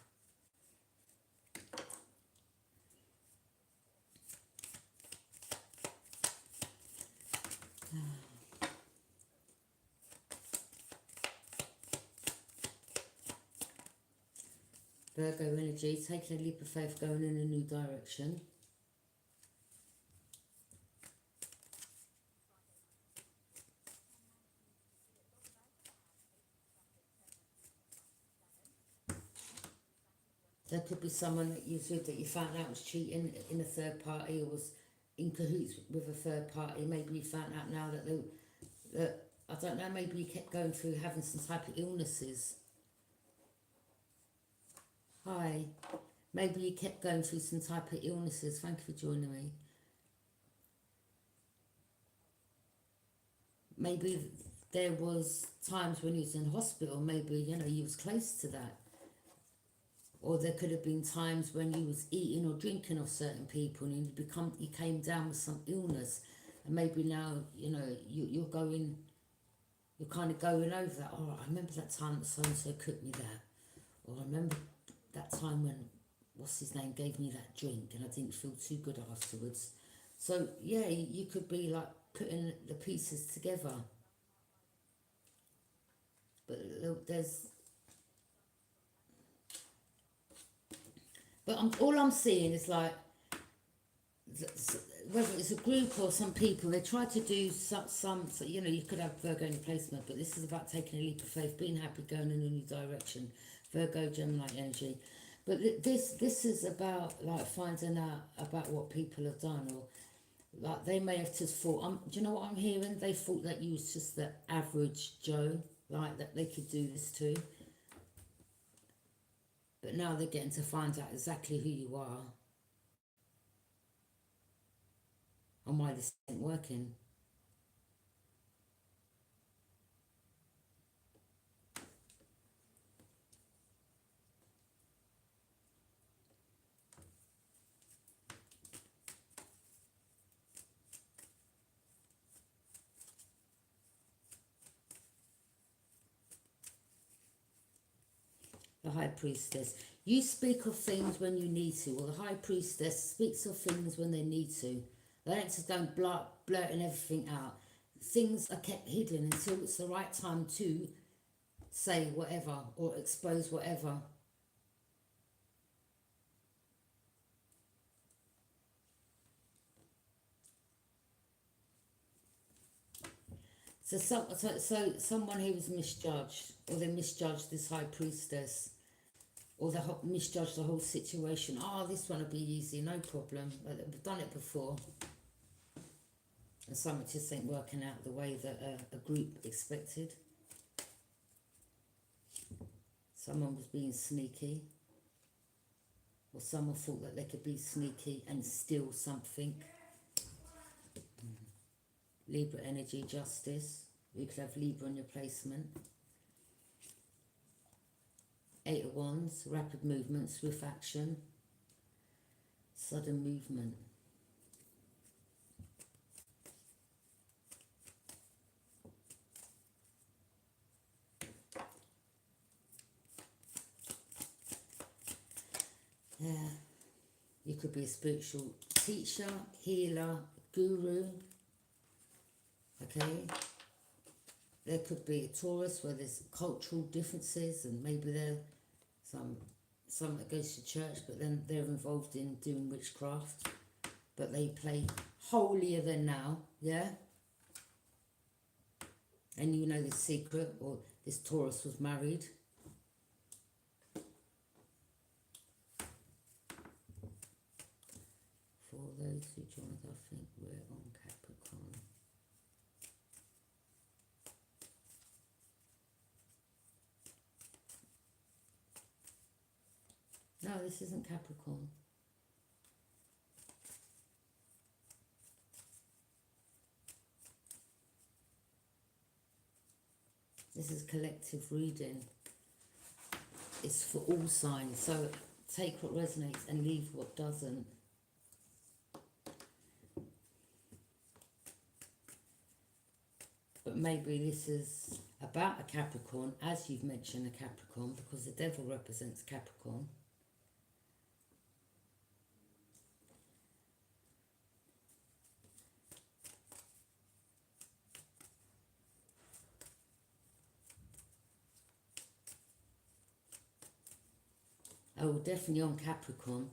Virgo energy, taking a leap of faith, going in a new direction. There could be someone that you with that you found out was cheating in a third party, or was in cahoots with a third party. Maybe you found out now that I don't know, maybe you kept going through having some type of illnesses. Hi. Maybe you kept going through some type of illnesses. Thank you for joining me. Maybe there was times when you was in hospital, maybe, you know, you was close to that. Or there could have been times when you was eating or drinking of certain people and you came down with some illness, and maybe now, you know, you're kind of going over that. Oh, I remember that time that so-and-so cooked me that. Or I remember that time when, what's his name, gave me that drink and I didn't feel too good afterwards. So, yeah, you could be like putting the pieces together. But there's... But all I'm seeing is like, whether it's a group or some people, they try to do some you know, you could have Virgo in placement, but this is about taking a leap of faith, being happy, going in a new direction. Virgo, Gemini energy. But this is about like finding out about what people have done, or like they may have just thought, do you know what I'm hearing? They thought that you was just the average Joe, like that they could do this too. But now they're getting to find out exactly who you are and why this isn't working. The High Priestess. You speak of things when you need to, or the High Priestess speaks of things when they need to. They don't just go blurting everything out. Things are kept hidden until it's the right time to say whatever or expose whatever. So someone who was misjudged, or they misjudged this High Priestess, or they misjudged the whole situation. Oh, this one will be easy, no problem. They've done it before. And something just ain't working out the way that a group expected. Someone was being sneaky. Or someone thought that they could be sneaky and steal something. Libra energy, justice. You could have Libra in your placement. 8 of Wands, rapid movement, swift action, sudden movement. Yeah, you could be a spiritual teacher, healer, guru. Okay, there could be a Taurus where there's cultural differences, and maybe there some that goes to church, but then they're involved in doing witchcraft, but they play holier than now, yeah? And you know the secret, or this Taurus was married. For those who joined, I think we're on Capricorn. No, this isn't Capricorn. This is collective reading. It's for all signs. So take what resonates and leave what doesn't. But maybe this is about a Capricorn, as you've mentioned a Capricorn, because the devil represents Capricorn. Oh, we're definitely on Capricorn.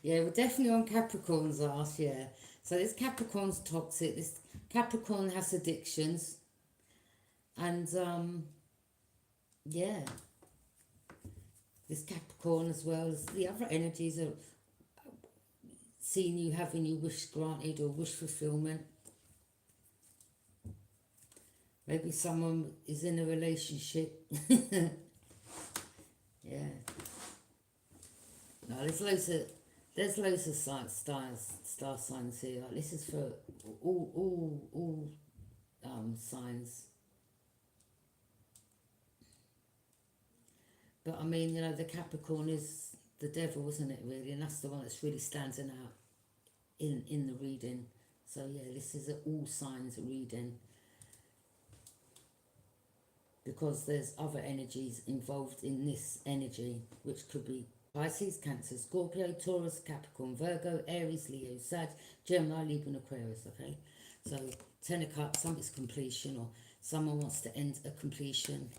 Yeah, we're definitely on Capricorn's ass, yeah. So this Capricorn's toxic, this Capricorn has addictions. And, yeah. This Capricorn as well as the other energies are seeing you having your wish granted or wish fulfillment. Maybe someone is in a relationship. Yeah. No, there's loads of star signs here. Like, this is for all signs. But I mean, you know, the Capricorn is the devil, isn't it, really? And that's the one that's really standing out in the reading. So yeah, this is an all signs reading, because there's other energies involved in this energy, which could be Pisces, Cancer, Scorpio, Taurus, Capricorn, Virgo, Aries, Leo, Sag, Gemini, Libra and Aquarius, okay? So 10 of Cups, something's completion, or someone wants to end a completion.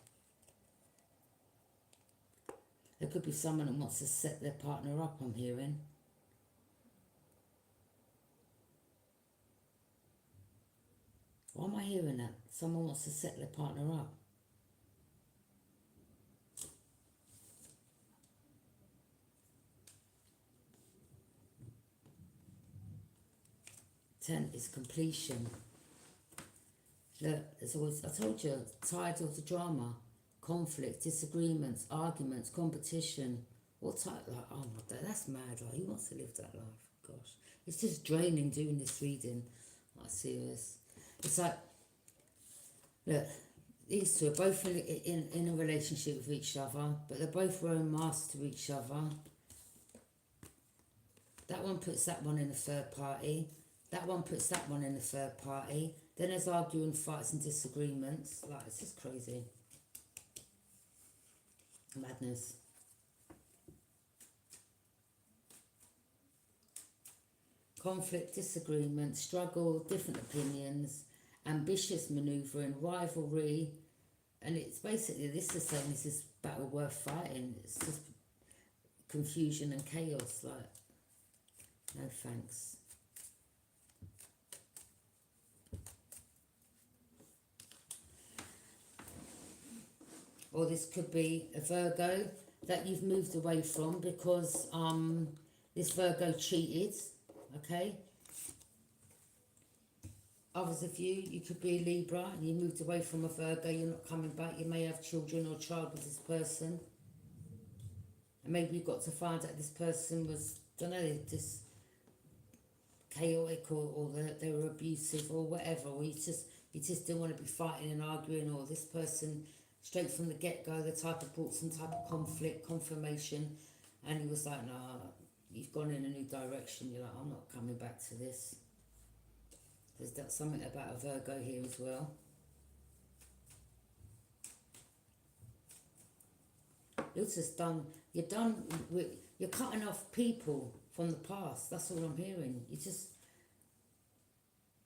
There could be someone that wants to set their partner up, I'm hearing. Why am I hearing that? Someone wants to set their partner up. Ten is completion. Look, there's always, I told you, tired of the drama, conflict, disagreements, arguments, competition. What type? Like, oh my God, that's mad. Like, who wants to live that life? Gosh, it's just draining doing this reading. Like, serious. It's like, look, these two are both in a relationship with each other, but they're both wearing masks to each other. That one puts that one in a third party. That one puts that one in a third party. Then there's arguing, fights and disagreements. Like, it's just crazy. Madness. Conflict, disagreement, struggle, different opinions, ambitious manoeuvring, rivalry. And it's basically, this is saying this is battle worth fighting. It's just confusion and chaos. Like, no thanks. Or this could be a Virgo that you've moved away from because this Virgo cheated, okay? Others of you, you could be a Libra and you moved away from a Virgo, you're not coming back. You may have children or a child with this person. And maybe you got to find out this person was, I don't know, just chaotic or they were abusive or whatever. Or you just didn't want to be fighting and arguing, or this person straight from the get-go, the type of brought some type of conflict, confirmation, and he was like, nah, you've gone in a new direction. You're like, I'm not coming back to this. There's something about a Virgo here as well. You're just done, you're done with, you're cutting off people from the past. That's all I'm hearing.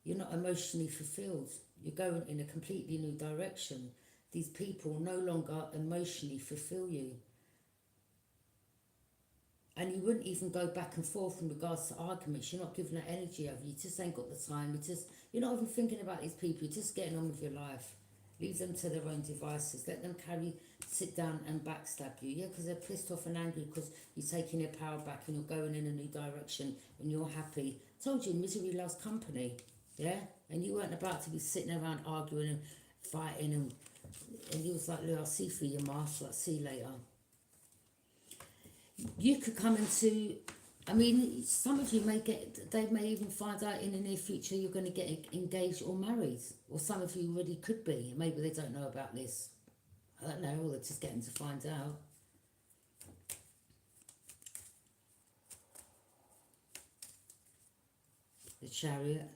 You're not emotionally fulfilled. You're going in a completely new direction. These people no longer emotionally fulfill you. And you wouldn't even go back and forth in regards to arguments. You're not giving that energy over. You just ain't got the time. You're not even thinking about these people. You're just getting on with your life. Leave them to their own devices. Let them sit down and backstab you. Yeah, because they're pissed off and angry because you're taking their power back and you're going in a new direction and you're happy. I told you, misery loves company. Yeah? And you weren't about to be sitting around arguing and fighting and he was like, look, I'll see through your mask. Like, see you later. You could come into, I mean, some of you they may even find out in the near future you're going to get engaged or married. Or some of you already could be. Maybe they don't know about this. I don't know, or they're just getting to find out. The Chariot.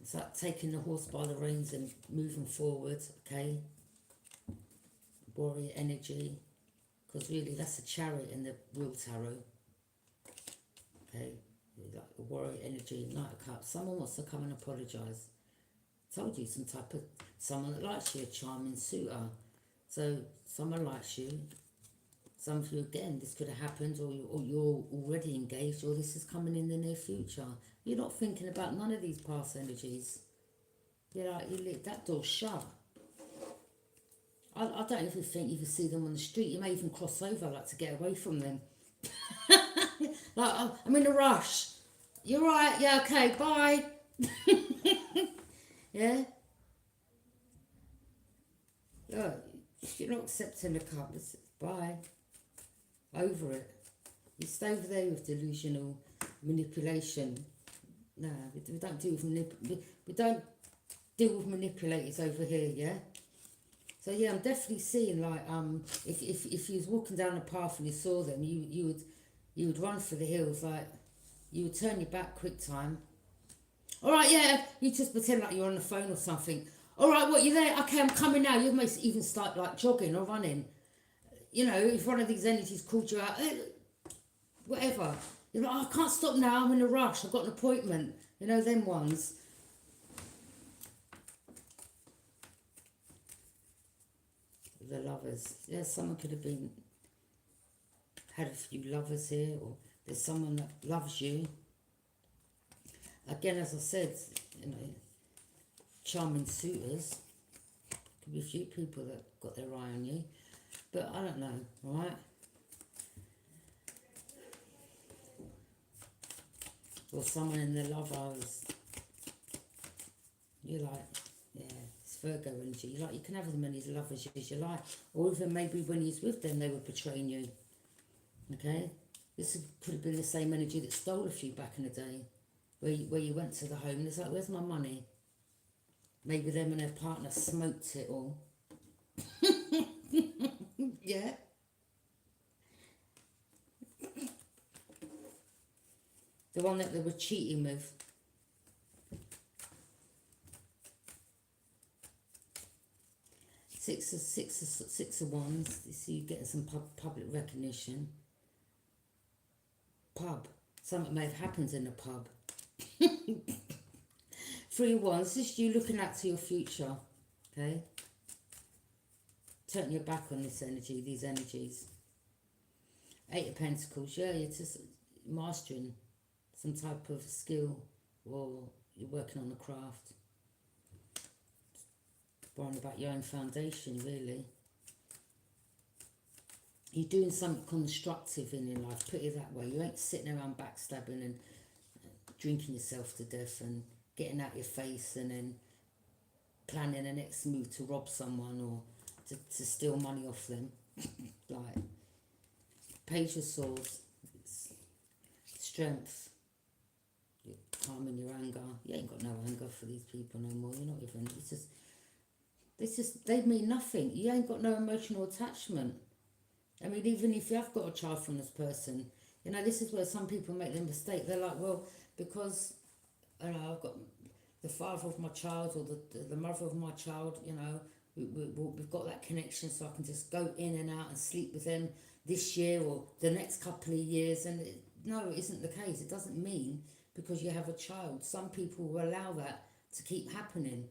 It's like taking the horse by the reins and moving forward, okay? Warrior energy. Because really that's a Chariot in the real tarot. Okay? Like the warrior energy, Knight of Cups. Someone wants to come and apologise. Told you, some type of... Someone that likes you, a charming suitor. So someone likes you. Some of you, again, this could have happened, or you're already engaged, or this is coming in the near future. You're not thinking about none of these past energies. You're like, that door's shut. I don't even think you can see them on the street. You may even cross over, like, to get away from them. Like, I'm in a rush. You're right, yeah, okay, bye. Yeah? Look, you're not accepting the cup. Bye. Over it. You stay over there with delusional manipulation. No, we don't deal with we don't deal with manipulators over here, yeah? So yeah, I'm definitely seeing, like, if you was walking down the path and you saw them, you would run for the hills, like, you would turn your back quick time. Alright, yeah, you just pretend like you're on the phone or something. Alright, what, you there? Okay, I'm coming now. You may even start, like, jogging or running. You know, if one of these energies called you out, whatever. You're like, oh, I can't stop now, I'm in a rush, I've got an appointment. You know, them ones. The Lovers. Yeah, someone could have had a few lovers here, or there's someone that loves you. Again, as I said, you know, charming suitors. Could be a few people that got their eye on you. But I don't know, right? Or someone in the lovers. You're like, yeah, it's Virgo energy. Like, you can have as many lovers as you like. Or even maybe when he's with them, they were betraying you. Okay? This could have been the same energy that stole a few back in the day. Where you went to the home and it's like, where's my money? Maybe them and their partner smoked it all. Yeah. The one that they were cheating with. Six of Wands. You see, you're getting some public recognition. Pub. Something may have happened in the pub. 3 of Wands. This is you looking out to your future. Okay. Turn your back on this energy, these energies. 8 of Pentacles, yeah, you're just mastering some type of skill, or you're working on a craft. Worrying about your own foundation, really. You're doing something constructive in your life, put it that way. You ain't sitting around backstabbing and drinking yourself to death and getting out your face and then planning the next move to rob someone or to steal money off them. Like, Page of Swords, it's strength, you're calming your anger. You ain't got no anger for these people no more. You're not even, they mean nothing. You ain't got no emotional attachment. I mean, even if you have got a child from this person, you know, this is where some people make the mistake. They're like, well, because, you know, I've got the father of my child or the mother of my child, you know, we've got that connection, so I can just go in and out and sleep with them this year or the next couple of years. And no, it isn't the case. It doesn't mean because you have a child. Some people will allow that to keep happening.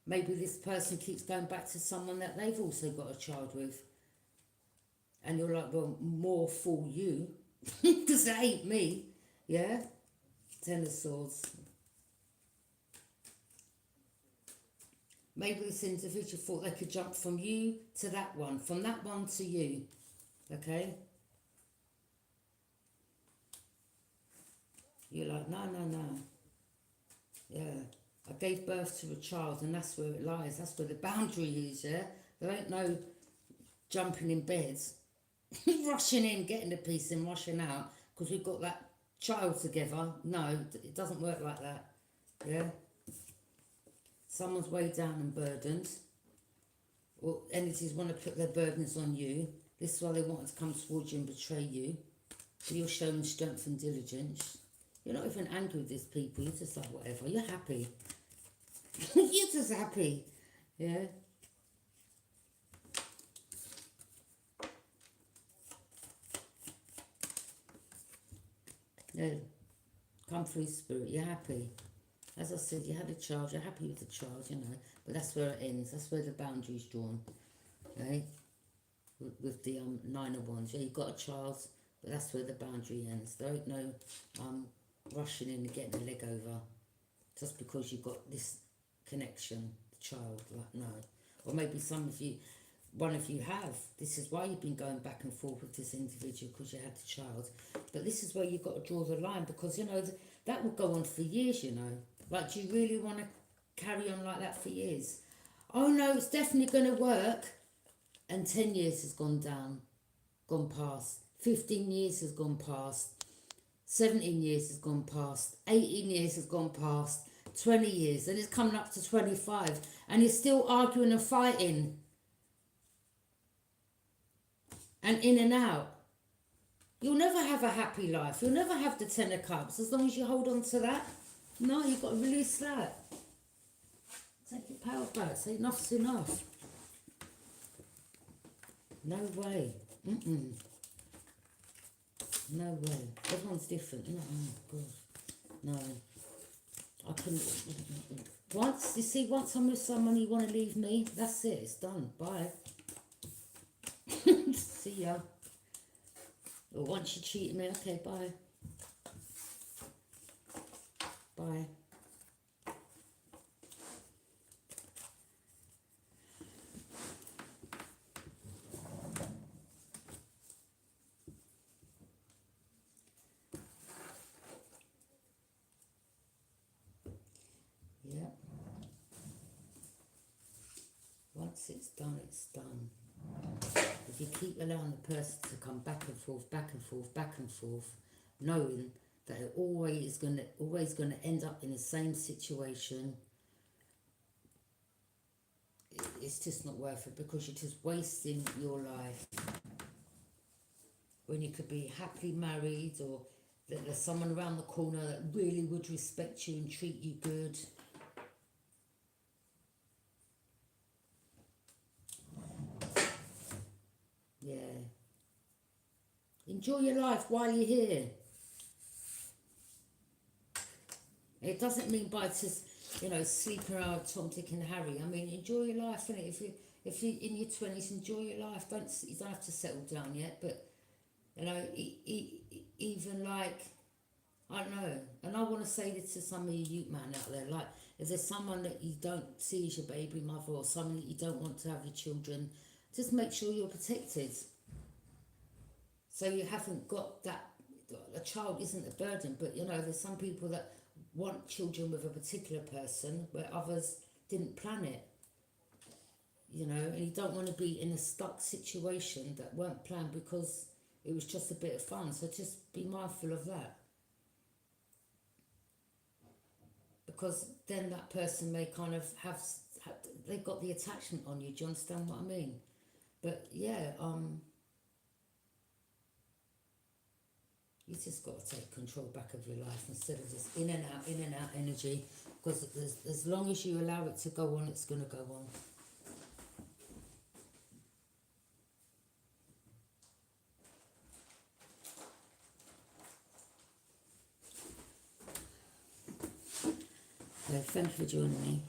Maybe this person keeps going back to someone that they've also got a child with. And you're like, well, more fool you, because it ain't me, yeah? 10 of Swords. Maybe this individual thought they could jump from you to that one, from that one to you, okay? You're like, no. Yeah, I gave birth to a child and that's where it lies. That's where the boundary is, yeah? There ain't no jumping in beds, rushing in, getting the piece and rushing out, because we've got that child together. No, it doesn't work like that. Yeah? Someone's weighed down and burdened, or entities want to put their burdens on you. This is why they want to come towards you and betray you. So you're showing strength and diligence. You're not even angry with these people. You're just like, whatever. You're happy. You're just happy. Yeah? Yeah. Come through spirit. You're happy. As I said, you had a child. You're happy with the child, you know. But that's where it ends. That's where the boundary's drawn. Okay? With the 9 of Wands. Yeah, you've got a child, but that's where the boundary ends. There ain't no rushing in and getting a leg over just because you've got this connection, the child, like, no. Or maybe one of you have. This is why you've been going back and forth with this individual, because you had the child. But this is where you've got to draw the line, because, you know, that will go on for years, you know. Like, do you really want to carry on like that for years? Oh no, it's definitely going to work. And 10 years has gone past. 15 years has gone past. 17 years has gone past. 18 years has gone past. 20 years. And it's coming up to 25. And you're still arguing and fighting. And in and out. You'll never have a happy life. You'll never have the 10 of Cups as long as you hold on to that. No, you've got to release that. Take your power back. Say enough's enough. No way. Mm-mm. No way. Everyone's different, isn't it? Oh, God. No. I couldn't. Once I'm with someone, you want to leave me, that's it. It's done. Bye. See ya. Or once you cheated me, okay, bye. Bye. Yeah. Once it's done, it's done. If you keep allowing the person to come back and forth, back and forth, back and forth, knowing that it always gonna end up in the same situation, it's just not worth it, because you're just wasting your life. When you could be happily married, or that there's someone around the corner that really would respect you and treat you good. Yeah. Enjoy your life while you're here. It doesn't mean by just, you know, sleeping around Tom, Dick and Harry. I mean, enjoy your life, innit? If you're in your 20s, enjoy your life. You don't have to settle down yet, but, you know, even like, I don't know. And I want to say this to some of you youth man out there, like, if there's someone that you don't see as your baby mother, or someone that you don't want to have your children, just make sure you're protected. So you haven't got that, a child isn't a burden, but, you know, there's some people that want children with a particular person where others didn't plan it. You know, and you don't want to be in a stuck situation that weren't planned because it was just a bit of fun. So just be mindful of that. Because then that person may kind of have they've got the attachment on you. Do you understand what I mean? But yeah, you just got to take control back of your life instead of just in and out energy. Because as long as you allow it to go on, it's going to go on. Okay, thank you for joining me.